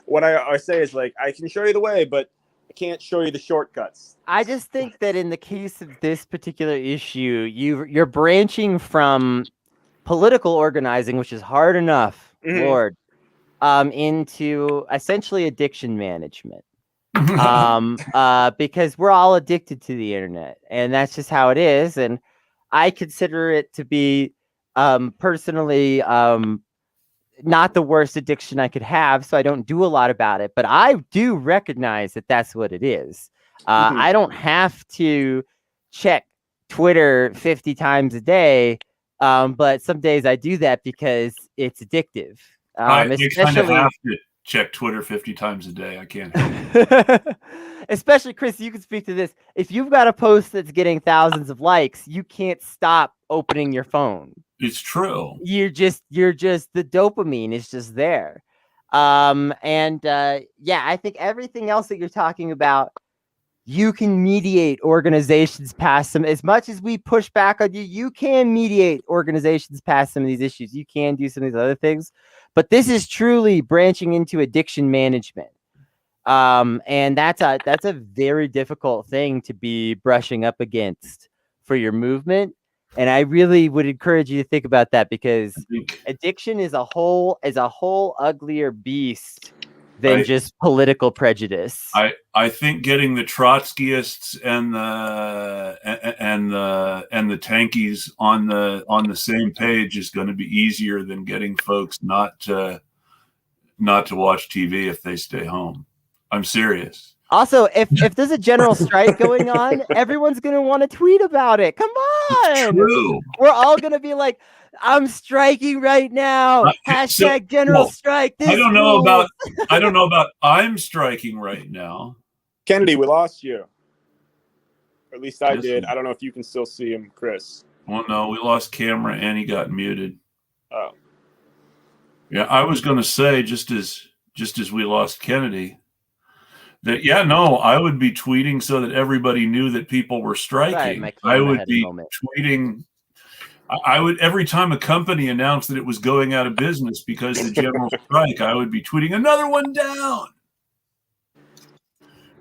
what I say is, like, I can show you the way, but I can't show you the shortcuts. I just think that in the case of this particular issue, you're branching from political organizing, which is hard enough, Lord, into essentially addiction management. Because we're all addicted to the internet, and that's just how it is. And I consider it to be personally not the worst addiction I could have, so I don't do a lot about it, but I do recognize that that's what it is. I don't have to check Twitter 50 times a day, but some days I do that because it's addictive. I kind of Especially have to check Twitter 50 times a day. I can't help it. especially, Chris, you can speak to this. If you've got a post that's getting thousands of likes, you can't stop opening your phone. It's true. You're just the dopamine is just there. Yeah, I think everything else that you're talking about, you can mediate organizations past some. As much as we push back on you, you can mediate organizations past some of these issues. You can do some of these other things, but this is truly branching into addiction management. And that's a very difficult thing to be brushing up against for your movement. And I really would encourage you to think about that, because addiction is a whole uglier beast than just political prejudice. I think getting the Trotskyists and the tankies on the same page is going to be easier than getting folks not to watch TV if they stay home. I'm serious. Also, if there's a general strike going on, everyone's going to want to tweet about it. Come on. It's true. We're all going to be like, I'm striking right now. Hashtag general strike. I don't know about I'm striking right now. Kennedy, we lost you. Or at least I did. I don't know if you can still see him, Chris. Well, no, we lost camera and he got muted. Oh. Yeah, I was going to say, just as we lost Kennedy, that I would be tweeting so that everybody knew that people were striking. Right, I would be tweeting. I would, every time a company announced that it was going out of business because of the general strike, I would be tweeting another one down.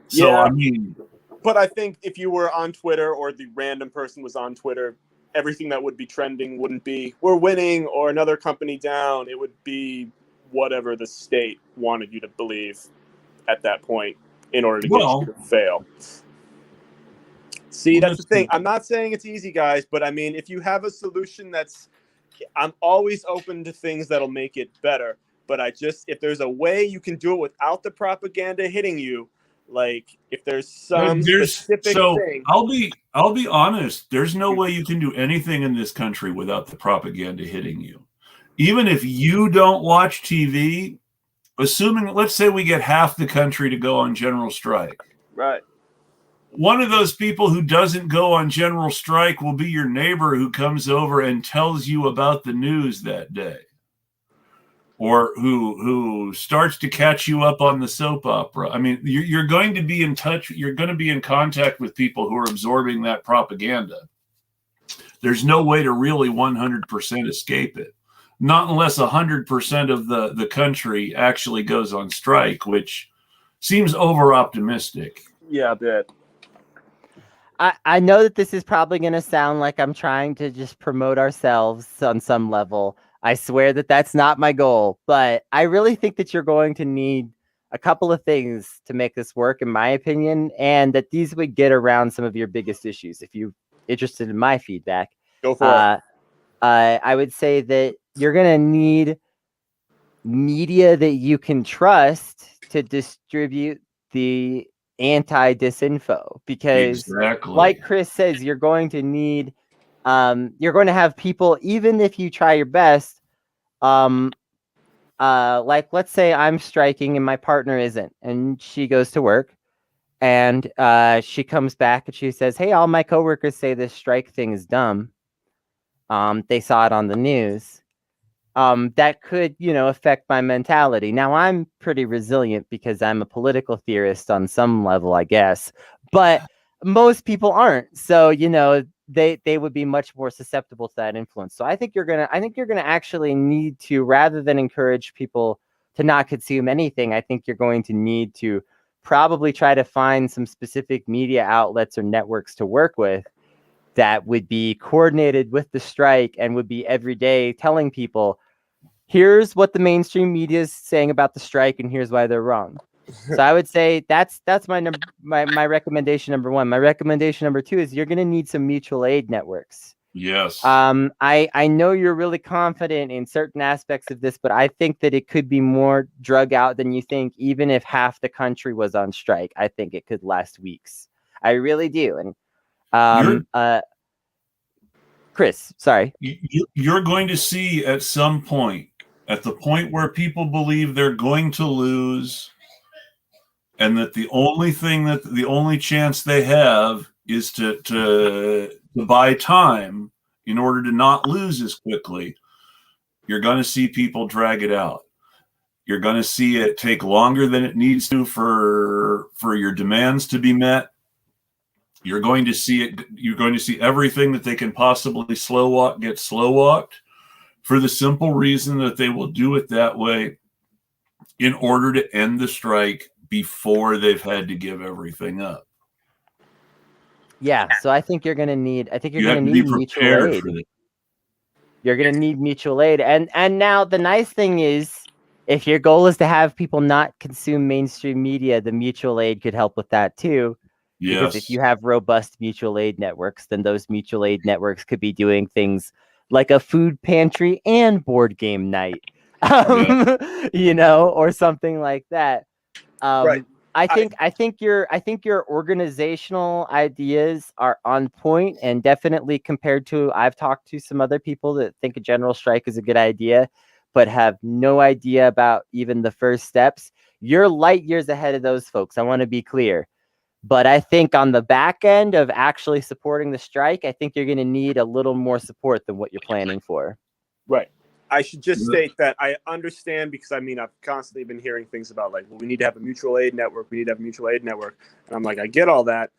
So yeah, I mean, but I think if you were on Twitter, or the random person was on Twitter, everything that would be trending wouldn't be "we're winning" or "another company down." It would be whatever the state wanted you to believe at that point in order to get you to fail. See, that's the thing. I'm not saying it's easy, guys, but I mean, if you have a solution I'm always open to things that'll make it better. But if there's a way you can do it without the propaganda hitting you, like if there's some specific thing. I'll be honest. There's no way you can do anything in this country without the propaganda hitting you. Even if you don't watch TV, assuming, let's say we get half the country to go on general strike. Right. One of those people who doesn't go on general strike will be your neighbor who comes over and tells you about the news that day, or who starts to catch you up on the soap opera. I mean, you're going to be in touch. You're going to be in contact with people who are absorbing that propaganda. There's no way to really 100% escape it. Not unless 100% of the country actually goes on strike, which seems over-optimistic. Yeah, a bit. I know that this is probably going to sound like I'm trying to just promote ourselves on some level. I swear that that's not my goal, but I really think that you're going to need a couple of things to make this work, in my opinion, and that these would get around some of your biggest issues. If you're interested in my feedback, go for it. I would say that you're going to need media that you can trust to distribute the anti-disinfo, because like Chris says, you're going to need you're going to have people, even if you try your best, like let's say I'm striking and my partner isn't, and she goes to work and she comes back and she says, hey, all my coworkers say this strike thing is dumb. They saw it on the news. That could, affect my mentality. Now, I'm pretty resilient because I'm a political theorist on some level, I guess, but most people aren't. So, they would be much more susceptible to that influence. So I think you're gonna actually need to, rather than encourage people to not consume anything, I think you're going to need to probably try to find some specific media outlets or networks to work with that would be coordinated with the strike and would be every day telling people, here's what the mainstream media is saying about the strike and here's why they're wrong. So I would say that's my recommendation number one. My recommendation number two is you're going to need some mutual aid networks. Yes. I know you're really confident in certain aspects of this, but I think that it could be more drug out than you think. Even if half the country was on strike, I think it could last weeks. I really do. And Chris, sorry. You're going to see at some point, at the point where people believe they're going to lose, and that the only chance they have is to buy time in order to not lose as quickly, you're going to see people drag it out. You're going to see it take longer than it needs to for your demands to be met. You're going to see everything that they can possibly get slow walked, for the simple reason that they will do it that way in order to end the strike before they've had to give everything up. Yeah, so I think you're going to need need mutual aid. You're going to need mutual aid. And now the nice thing is, if your goal is to have people not consume mainstream media, the mutual aid could help with that too. Yes. Because if you have robust mutual aid networks, then those mutual aid networks could be doing things like a food pantry and board game night, or something like that. Right. I think your organizational ideas are on point, and definitely compared to, I've talked to some other people that think a general strike is a good idea, but have no idea about even the first steps. You're light years ahead of those folks. I want to be clear. But I think on the back end of actually supporting the strike, I think you're going to need a little more support than what you're planning for. Right. I should just state that I understand, because I've constantly been hearing things about like, well, we need to have a mutual aid network. And I'm like, I get all that.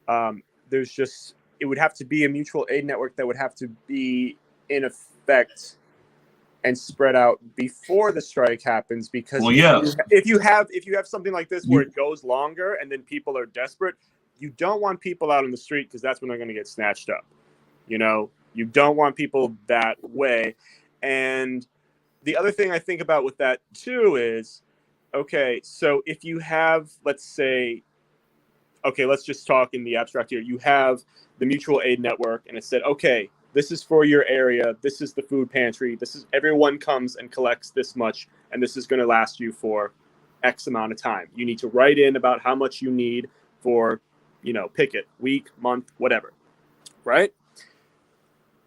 It would have to be a mutual aid network that would have to be in effect and spread out before the strike happens, because if you have something like this where it goes longer and then people are desperate, you don't want people out in the street, because that's when they're going to get snatched up. You don't want people that way. And the other thing I think about with that too is, okay, so if you have, let's just talk in the abstract here. You have the mutual aid network, and it said, okay, this is for your area. This is the food pantry. Everyone comes and collects this much, and this is going to last you for X amount of time. You need to write in about how much you need for, pick it, week, month, whatever, right?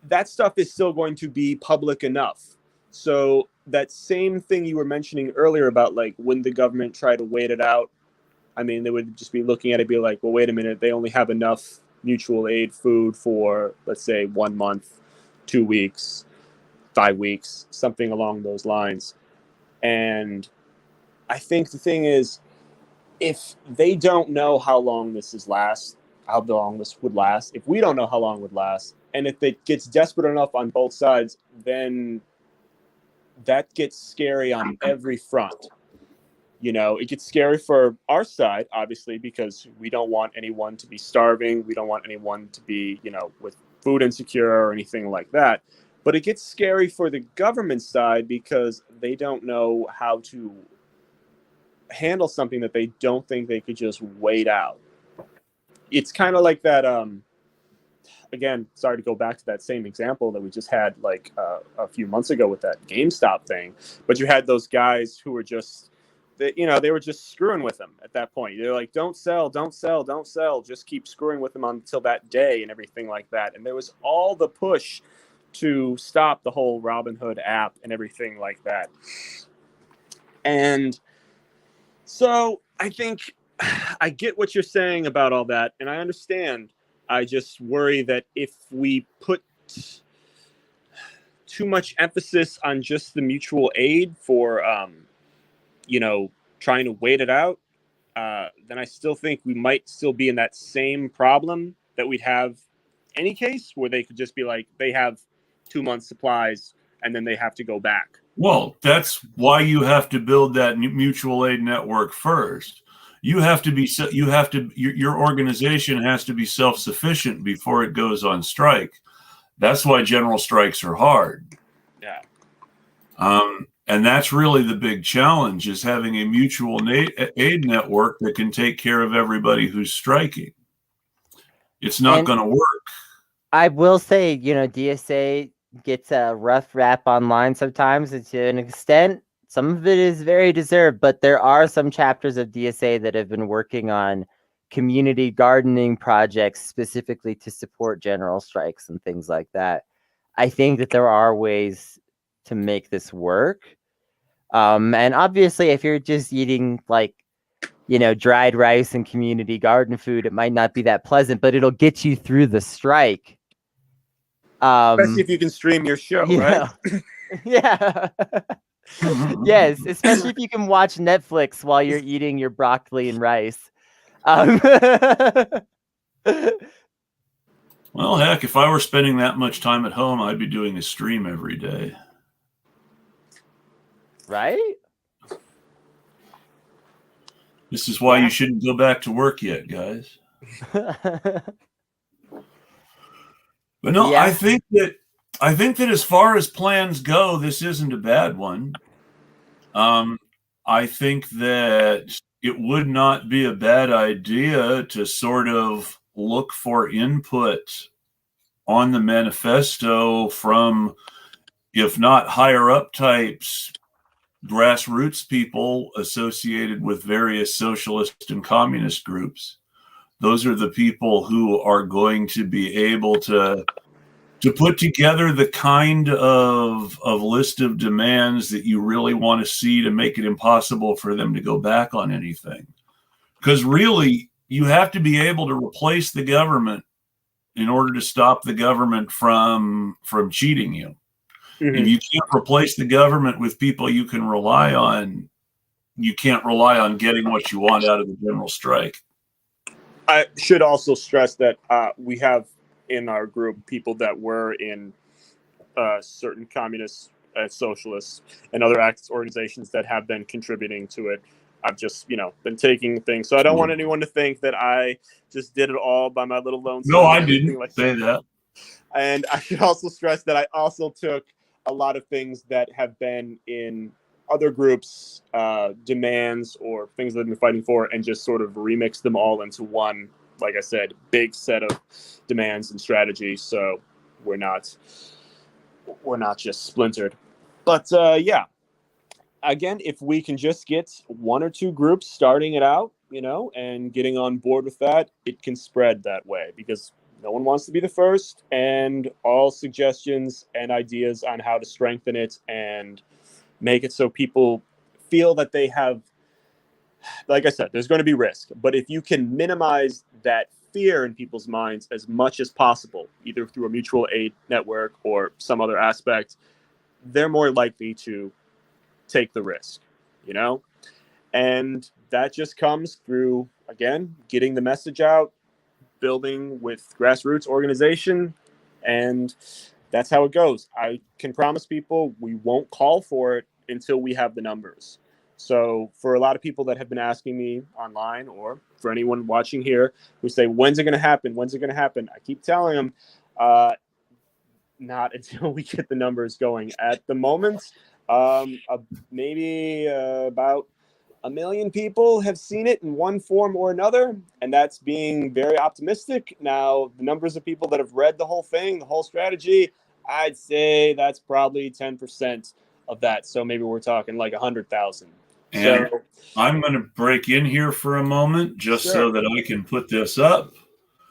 That stuff is still going to be public enough. So that same thing you were mentioning earlier about like when the government tried to wait it out, they would just be looking at it, be like, well, wait a minute, they only have enough mutual aid food for, let's say, 1 month, 2 weeks, 5 weeks, something along those lines. And I think the thing is, if they don't know how long this would last, if we don't know how long it would last, and if it gets desperate enough on both sides, then that gets scary on every front. It gets scary for our side, obviously, because we don't want anyone to be starving. We don't want anyone to be, with food insecure or anything like that. But it gets scary for the government side, because they don't know how to handle something that they don't think they could just wait out. It's kind of like that. Again, sorry to go back to that same example that we just had like a few months ago with that GameStop thing, but you had those guys who were just, they were just screwing with them at that point. They're like, don't sell, just keep screwing with them until that day and everything like that. And there was all the push to stop the whole Robinhood app and everything like that. And so I think I get what you're saying about all that, and I understand. I just worry that if we put too much emphasis on just the mutual aid for, trying to wait it out, then I still think we might still be in that same problem that we'd have any case, where they could just be like, they have 2 months supplies and then they have to go back. Well, that's why you have to build that mutual aid network first. you have to be, your organization has to be self-sufficient before it goes on strike. That's why general strikes are hard. Yeah. And that's really the big challenge, is having a mutual aid network that can take care of everybody who's striking. It's not going to work. I will say, DSA gets a rough rap online sometimes, and to an extent. Some of it is very deserved, but there are some chapters of DSA that have been working on community gardening projects specifically to support general strikes and things like that. I think that there are ways to make this work. And obviously, if you're just eating dried rice and community garden food, it might not be that pleasant, but it'll get you through the strike. Especially if you can stream your show, right? Yeah. Yes, especially if you can watch Netflix while you're eating your broccoli and rice. Well, heck, if I were spending that much time at home, I'd be doing a stream every day. Right? This is why you shouldn't go back to work yet, guys. But no, I think that as far as plans go, this isn't a bad one. I think that it would not be a bad idea to sort of look for input on the manifesto from, if not higher up types, grassroots people associated with various socialist and communist groups. Those are the people who are going to be able to put together the kind of list of demands that you really want to see to make it impossible for them to go back on anything. Because really, you have to be able to replace the government in order to stop the government from cheating you. Mm-hmm. If you can't replace the government with people you can rely on, you can't rely on getting what you want out of the general strike. I should also stress that we have in our group people that were in certain communist, socialists, and other activist organizations that have been contributing to it. I've just, been taking things. So I don't want anyone to think that I just did it all by my little lone. No, I didn't say that. And I should also stress that I also took a lot of things that have been in other groups' demands or things that I've been fighting for, and just sort of remixed them all into one, like I said, big set of demands and strategies. So we're not just splintered. But yeah, again, if we can just get one or two groups starting it out, and getting on board with that, it can spread that way, because no one wants to be the first, and all suggestions and ideas on how to strengthen it and make it so people feel that they have, like I said, there's going to be risk. But if you can minimize that fear in people's minds as much as possible, either through a mutual aid network or some other aspect, they're more likely to take the risk, And that just comes through, again, getting the message out, building with grassroots organization, and that's how it goes. I can promise people we won't call for it until we have the numbers. So for a lot of people that have been asking me online, or for anyone watching here who say, when's it going to happen? When's it going to happen? I keep telling them, not until we get the numbers going. At the moment, maybe about 1 million people have seen it in one form or another, and that's being very optimistic. Now, the numbers of people that have read the whole thing, the whole strategy, I'd say that's probably 10% of that. So maybe we're talking like 100,000. And so, I'm going to break in here for a moment just so that I can put this up.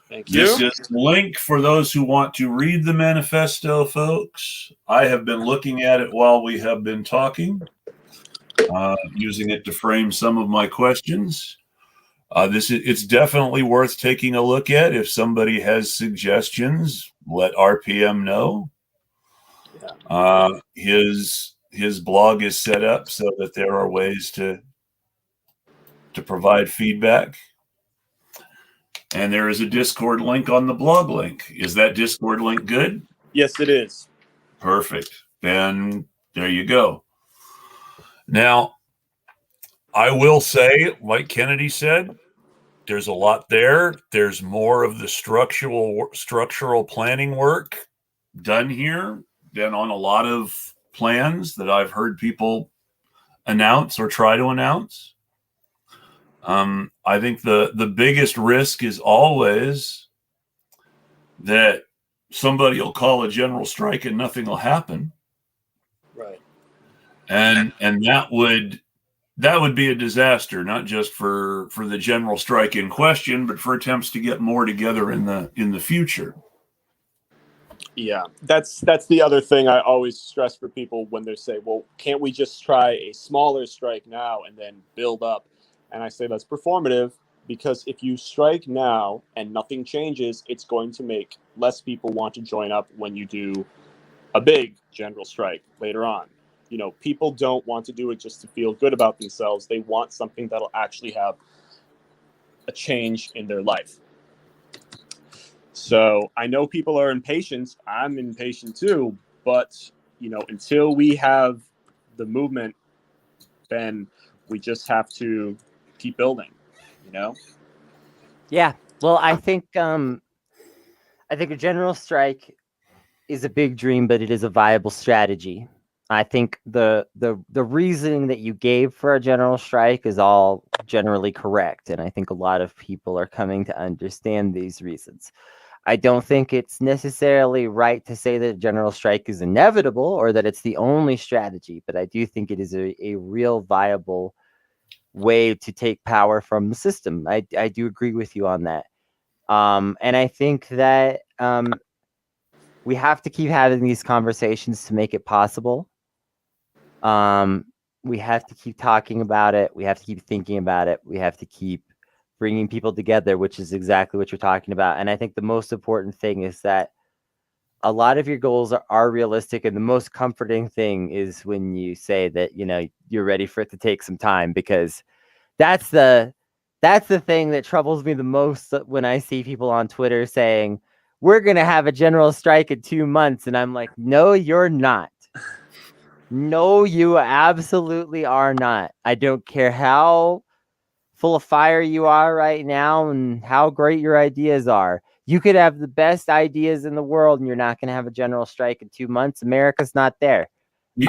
Thank you. This is the link for those who want to read the manifesto, folks. I have been looking at it while we have been talking, using it to frame some of my questions. It's definitely worth taking a look at. If somebody has suggestions, let RPM know. His blog is set up so that there are ways to provide feedback. And there is a Discord link on the blog link. Is that Discord link good? Yes, it is. Perfect. Then there you go. Now, I will say, like Kennedy said, there's a lot there. There's more of the structural planning work done here than on a lot of plans that I've heard people announce or try to announce. I think the biggest risk is always that somebody will call a general strike and nothing will happen. Right. And that would be a disaster, not just for the general strike in question, but for attempts to get more together in the future. Yeah, that's the other thing I always stress for people when they say, well, can't we just try a smaller strike now and then build up? And I say that's performative, because if you strike now and nothing changes, it's going to make less people want to join up when you do a big general strike later on. You know, people don't want to do it just to feel good about themselves. They want something that'll actually have a change in their life. So I know people are impatient. I'm impatient too. But, you know, until we have the movement, then we just have to keep building, you know? Yeah. Well, I think a general strike is a big dream, but it is a viable strategy. I think the reasoning that you gave for a general strike is all generally correct, and I think a lot of people are coming to understand these reasons. I don't think it's necessarily right to say that a general strike is inevitable or that it's the only strategy, but I do think it is a real viable way to take power from the system. I do agree with you on that. And I think that we have to keep having these conversations to make it possible. We have to keep talking about it. We have to keep thinking about it. We have to keep bringing people together, which is exactly what you're talking about. And I think the most important thing is that a lot of your goals are realistic. And the most comforting thing is when you say that, you know, you're ready for it to take some time, because that's the thing that troubles me the most when I see people on Twitter saying, we're going to have a general strike in 2 months. And I'm like, no, you're not. No, you absolutely are not. I don't care how full of fire you are right now and how great your ideas are. You could have the best ideas in the world and you're not going to have a general strike in 2 months. America's not there. The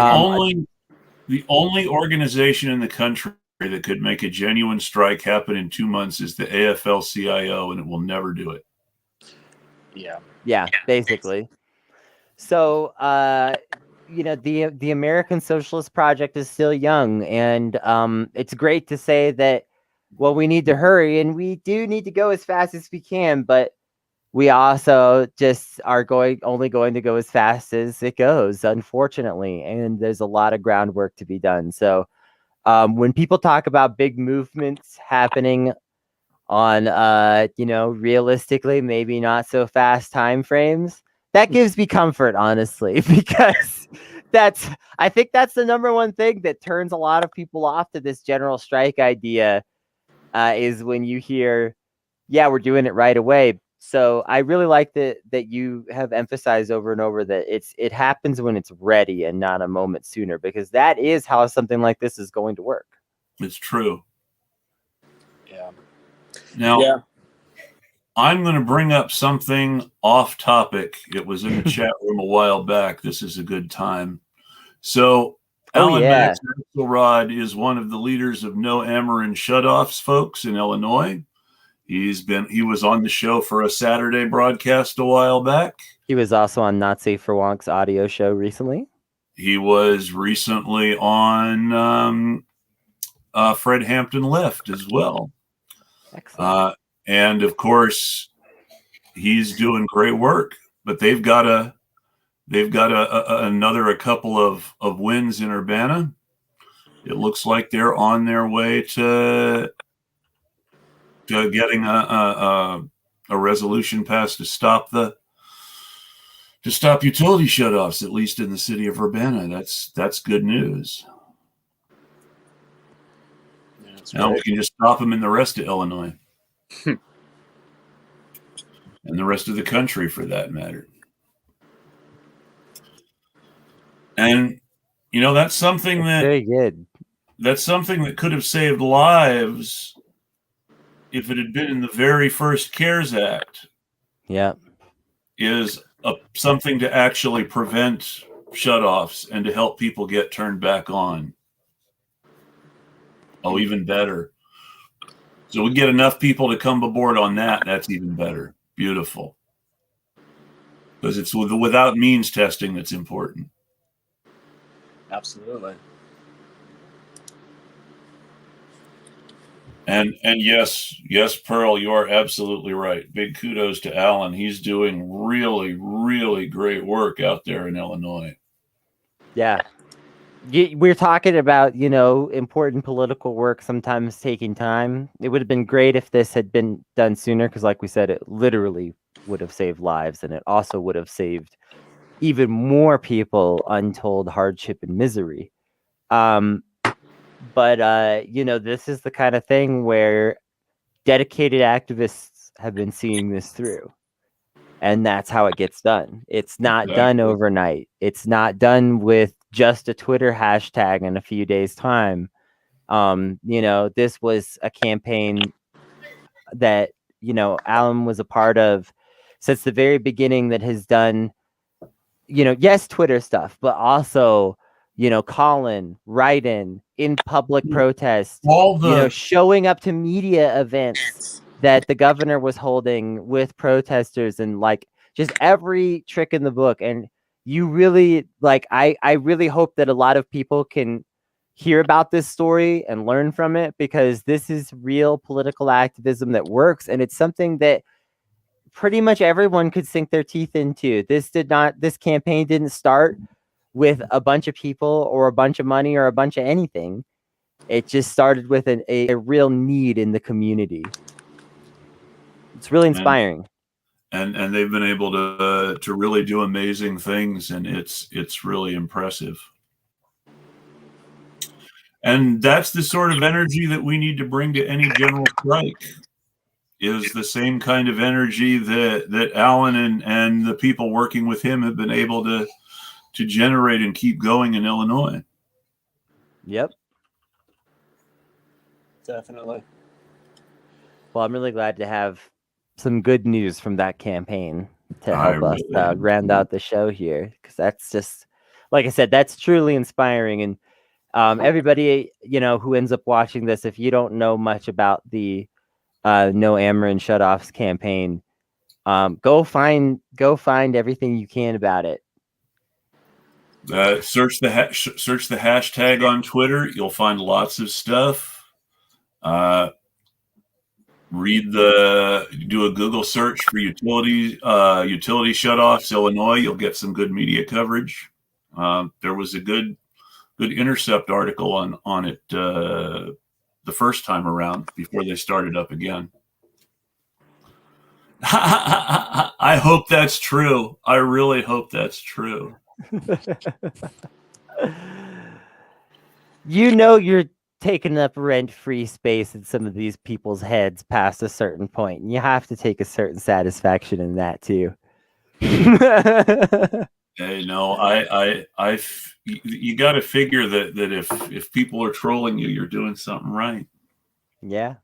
only organization in the country that could make a genuine strike happen in 2 months is the AFL-CIO, and it will never do it. Yeah, basically. So, you know, the American Socialist Project is still young, and it's great to say that, well, we need to hurry, and we do need to go as fast as we can, but we also just are only going to go as fast as it goes, unfortunately, and there's a lot of groundwork to be done. So when people talk about big movements happening on you know, realistically maybe not so fast time frames, that gives me comfort, honestly, because I think that's the number one thing that turns a lot of people off to this general strike idea, is when you hear, yeah, we're doing it right away. So I really like that you have emphasized over and over that it happens when it's ready and not a moment sooner, because that is how something like this is going to work. It's true. Yeah. Now, I'm going to bring up something off topic. It was in the chat room a while back. This is a good time. So, Alan Max Axelrod is one of the leaders of No Amarin Shutoffs, folks, in Illinois. He was on the show for a Saturday broadcast a while back. He was also on Not Safe for Wonk's audio show recently. He was recently on Fred Hampton Lift as well. Excellent. And of course, he's doing great work. But they've got a couple of wins in Urbana. It looks like they're on their way to getting a resolution passed to stop utility shutoffs, at least in the city of Urbana. That's good news. Now we can just stop them in the rest of Illinois. And the rest of the country, for that matter. And, you know, that's something that... Very good. that's something that could have saved lives if it had been in the very first CARES Act. Yeah. Is something to actually prevent shutoffs and to help people get turned back on. Oh, even better. So we get enough people to come aboard on that. That's even better. Beautiful. Because it's without means testing that's important. Absolutely. And yes, Pearl, you are absolutely right. Big kudos to Alan. He's doing really, really great work out there in Illinois. Yeah. We're talking about, important political work sometimes taking time. It would have been great if this had been done sooner, because like we said, it literally would have saved lives, and it also would have saved even more people untold hardship and misery. But this is the kind of thing where dedicated activists have been seeing this through. And that's how it gets done. It's not done overnight. It's not done with just a Twitter hashtag in a few days' time. This was a campaign that, Alan was a part of since the very beginning, that has done, yes, Twitter stuff, but also, call-in, write-in, in public protest, showing up to media events that the governor was holding with protesters, and like just every trick in the book. And you really I really hope that a lot of people can hear about this story and learn from it, because this is real political activism that works, and it's something that pretty much everyone could sink their teeth into. This campaign didn't start with a bunch of people or a bunch of money or a bunch of anything. It just started with a real need in the community. It's really inspiring. And they've been able to really do amazing things, and it's really impressive. And that's the sort of energy that we need to bring to any general strike. Is the same kind of energy that Alan and the people working with him have been able to generate and keep going in Illinois. Yep. Definitely. Well, I'm really glad to have some good news from that campain to help us round out the show here, because that's just, like I said, that's truly inspiring. And everybody, who ends up watching this, if you don't know much about the No Ameren Shutoffs campaign, go find everything you can about it. Search the hashtag on Twitter. You'll find lots of stuff. Do a Google search for utility shutoffs Illinois. You'll get some good media coverage. There was a good Intercept article on it the first time around before they started up again. I hope that's true. I really hope that's true. You're taking up rent-free space in some of these people's heads past a certain point, and you have to take a certain satisfaction in that too. Hey, no, you got to figure that if people are trolling you, you're doing something right. Yeah.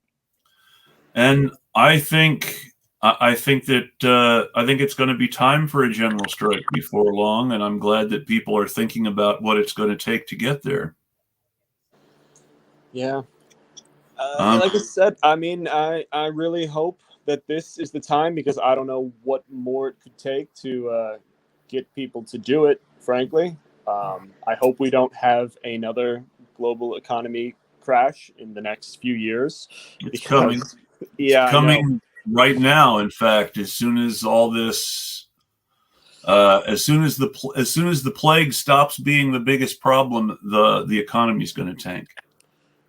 And I think it's going to be time for a general strike before long, and I'm glad that people are thinking about what it's going to take to get there. Yeah. Like I said, I mean, I really hope that this is the time, because I don't know what more it could take to get people to do it, frankly. I hope we don't have another global economy crash in the next few years. It's coming. Yeah, it's coming right now. In fact, as soon as all this, as soon as the plague stops being the biggest problem, the economy is going to tank.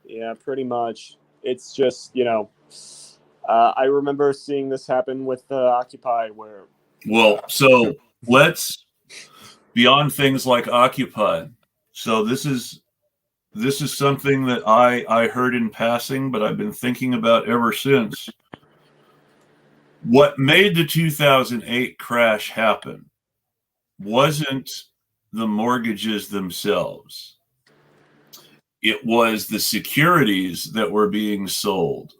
Yeah, pretty much. It's just, I remember seeing this happen with Occupy, where. Well, so let's beyond things like Occupy. So this is something that I heard in passing, but I've been thinking about ever since. What made the 2008 crash happen wasn't the mortgages themselves. it was the securities that were being sold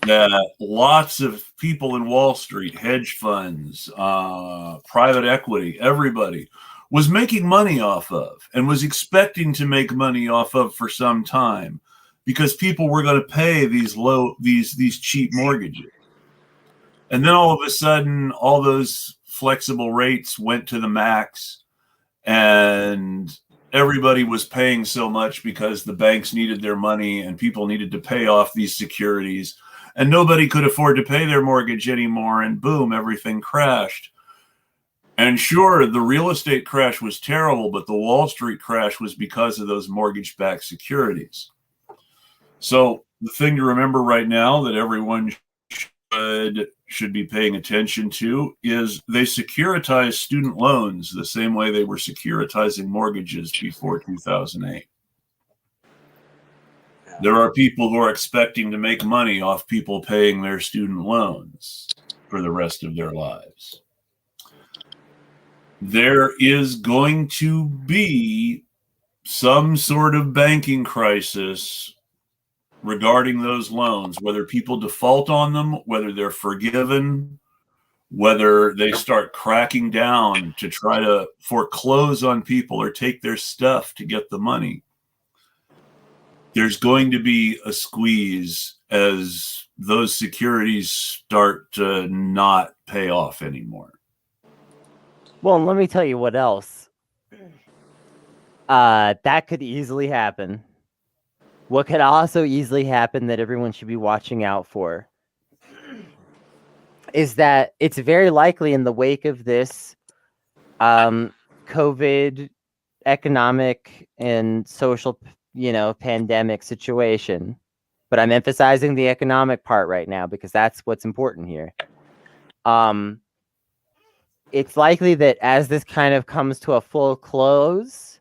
that lots of people in Wall Street, hedge funds, private equity, everybody was making money off of and was expecting to make money off of for some time because people were going to pay these cheap mortgages. And then all of a sudden, all those flexible rates went to the max, and everybody was paying so much because the banks needed their money and people needed to pay off these securities, and nobody could afford to pay their mortgage anymore. And boom, everything crashed. And sure, the real estate crash was terrible, but the Wall Street crash was because of those mortgage-backed securities. So the thing to remember right now that everyone should be paying attention to is they securitize student loans the same way they were securitizing mortgages before 2008. There are people who are expecting to make money off people paying their student loans for the rest of their lives. There is going to be some sort of banking crisis regarding those loans, whether people default on them, whether they're forgiven, whether they start cracking down to try to foreclose on people or take their stuff to get the money. There's going to be a squeeze as those securities start to not pay off anymore. Well, let me tell you what else. That could easily happen. What could also easily happen that everyone should be watching out for is that it's very likely in the wake of this COVID economic and social, pandemic situation. But I'm emphasizing the economic part right now because that's what's important here. It's likely that as this kind of comes to a full close,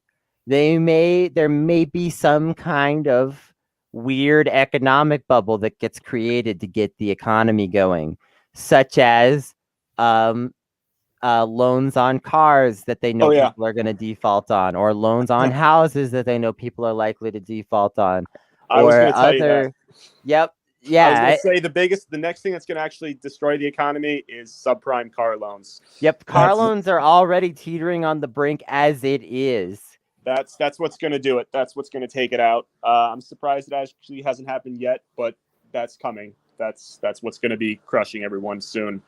there may be some kind of weird economic bubble that gets created to get the economy going, such as loans on cars that they know people are going to default on, or loans on houses that they know people are likely to default on. I was going to tell you that. Yep. Yeah. I was going to say the next thing that's going to actually destroy the economy is subprime car loans. Yep. Car loans are already teetering on the brink as it is. That's what's going to do it. That's what's going to take it out. I'm surprised it actually hasn't happened yet, but that's coming. That's what's going to be crushing everyone soon.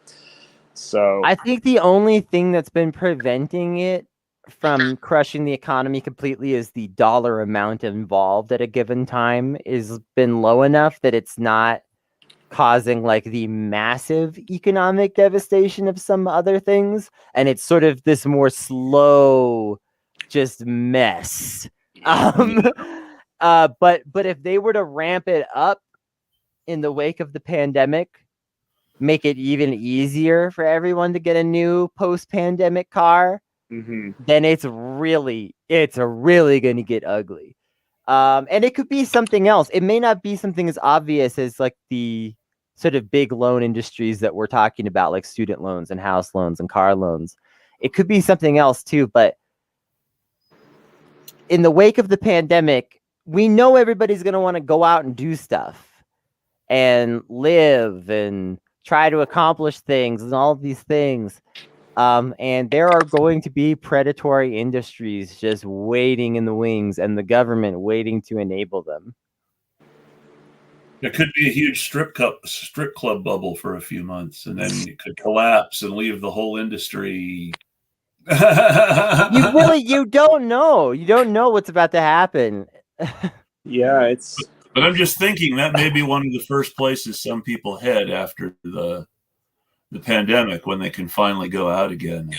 So I think the only thing that's been preventing it from crushing the economy completely is the dollar amount involved at a given time is been low enough that it's not causing like the massive economic devastation of some other things, and it's sort of this more slow just mess. But if they were to ramp it up in the wake of the pandemic, make it even easier for everyone to get a new post-pandemic car, then it's really going to get ugly. And it could be something else. It may not be something as obvious as like the sort of big loan industries that we're talking about, like student loans and house loans and car loans. It could be something else too, but in the wake of the pandemic, we know everybody's going to want to go out and do stuff and live and try to accomplish things and all of these things. And there are going to be predatory industries just waiting in the wings and the government waiting to enable them. There could be a huge strip club bubble for a few months, and then it could collapse and leave the whole industry. You don't know. You don't know what's about to happen. Yeah, But I'm just thinking that may be one of the first places some people head after the pandemic, when they can finally go out again.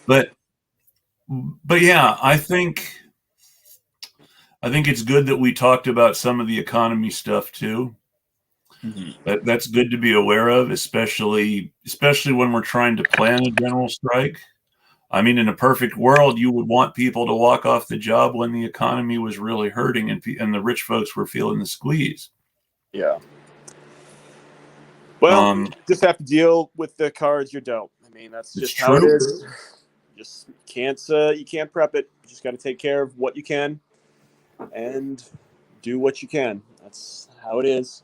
But yeah, I think it's good that we talked about some of the economy stuff too. That's good to be aware of, especially when we're trying to plan a general strike. I mean, in a perfect world, you would want people to walk off the job when the economy was really hurting and the rich folks were feeling the squeeze. Yeah. Well, you just have to deal with the cards you're dealt. I mean, that's just how it is. Just you can't prep it. You just got to take care of what you can and do what you can. That's how it is.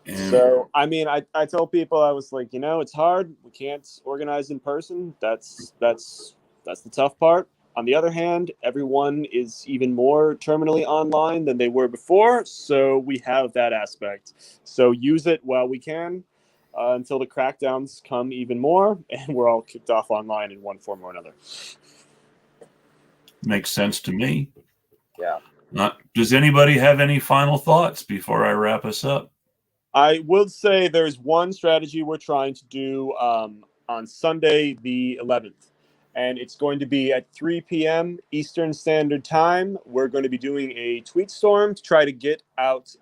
And So, I mean, I told people, I was like, it's hard. We can't organize in person. That's the tough part. On the other hand, everyone is even more terminally online than they were before. So we have that aspect. So use it while we can until the crackdowns come even more and we're all kicked off online in one form or another. makes sense to me. Yeah. Does anybody have any final thoughts before I wrap us up? I will say there's one strategy we're trying to do on Sunday, the 11th, and it's going to be at 3 p.m. Eastern Standard Time. We're going to be doing a tweet storm to try to get out.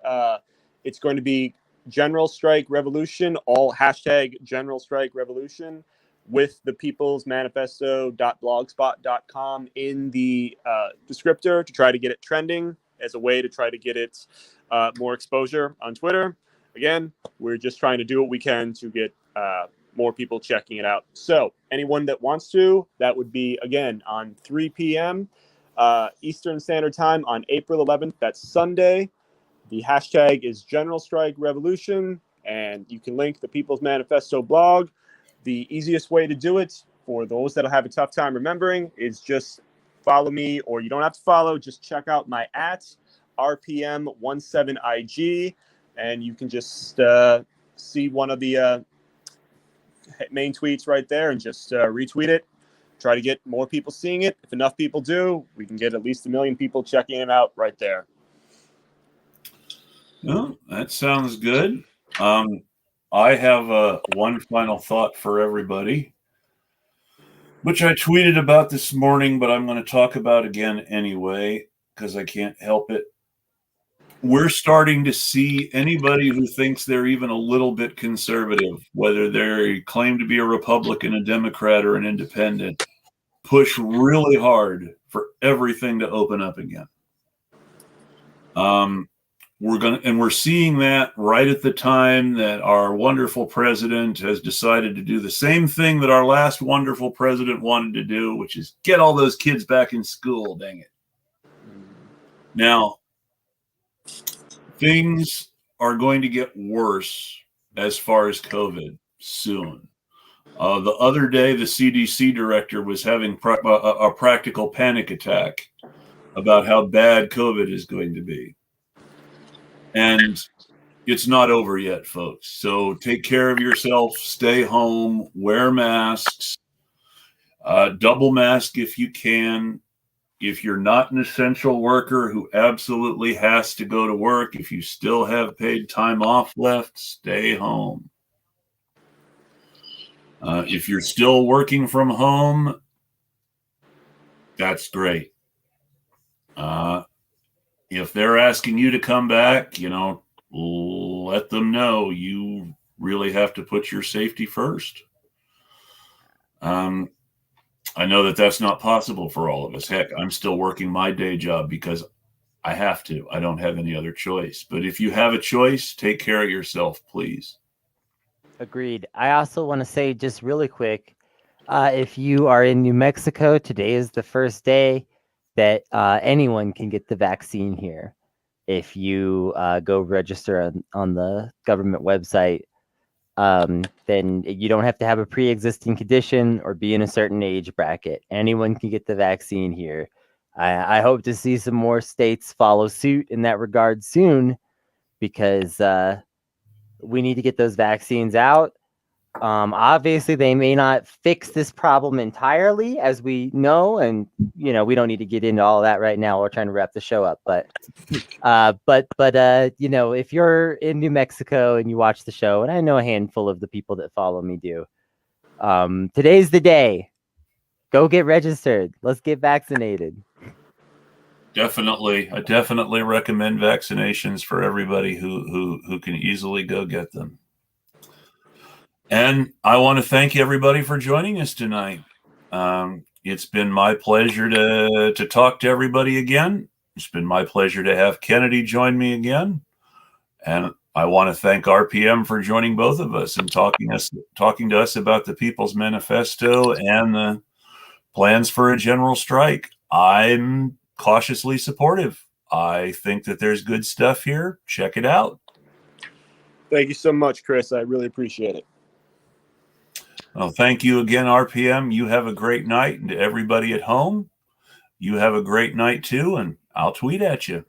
It's going to be General Strike Revolution, all hashtag General Strike Revolution, with the People's Manifesto.blogspot.com in the descriptor to try to get it trending as a way to try to get it more exposure on Twitter. Again, we're just trying to do what we can to get more people checking it out. So anyone that wants to, that would be, again, on 3 p.m. Eastern Standard Time on April 11th. That's Sunday. The hashtag is General Strike Revolution, and you can link the People's Manifesto blog. The easiest way to do it, for those that'll have a tough time remembering, is just follow me, or you don't have to follow, just check out my @RPM17IG. And you can just see one of the main tweets right there and just retweet it. Try to get more people seeing it. If enough people do, we can get at least 1 million people checking it out right there. Well, that sounds good. I have one final thought for everybody, which I tweeted about this morning, but I'm going to talk about again anyway, because I can't help it. We're starting to see anybody who thinks they're even a little bit conservative, whether they claim to be a Republican, a Democrat, or an independent, push really hard for everything to open up again. We're seeing that right at the time that our wonderful president has decided to do the same thing that our last wonderful president wanted to do, which is get all those kids back in school. Dang it. Now, things are going to get worse as far as COVID soon. The other day, the CDC director was having a practical panic attack about how bad COVID is going to be. And it's not over yet, folks. So take care of yourself, stay home, wear masks, double mask if you can. If you're not an essential worker who absolutely has to go to work, if you still have paid time off left, stay home. If you're still working from home, that's great. If they're asking you to come back, let them know you really have to put your safety first. I know that that's not possible for all of us. Heck, I'm still working my day job because I have to. I don't have any other choice. But if you have a choice, take care of yourself, please. Agreed. I also want to say just really quick, if you are in New Mexico, today is the first day that anyone can get the vaccine here. If you go register on the government website, then you don't have to have a pre-existing condition or be in a certain age bracket. Anyone can get the vaccine here. I hope to see some more states follow suit in that regard soon, because we need to get those vaccines out. Obviously, they may not fix this problem entirely, as we know, and we don't need to get into all that right now. We're trying to wrap the show up, but if you're in New Mexico and you watch the show, and I know a handful of the people that follow me do, today's the day. Go get registered. Let's get vaccinated. Definitely. I definitely recommend vaccinations for everybody who can easily go get them. And I want to thank everybody for joining us tonight. It's been my pleasure to talk to everybody again. It's been my pleasure to have Kennedy join me again. And I want to thank RPM for joining both of us and talking to us about the People's Manifesto and the plans for a general strike. I'm cautiously supportive. I think that there's good stuff here. Check it out. Thank you so much, Chris. I really appreciate it. Well, thank you again, RPM. You have a great night. And to everybody at home, you have a great night too. And I'll tweet at you.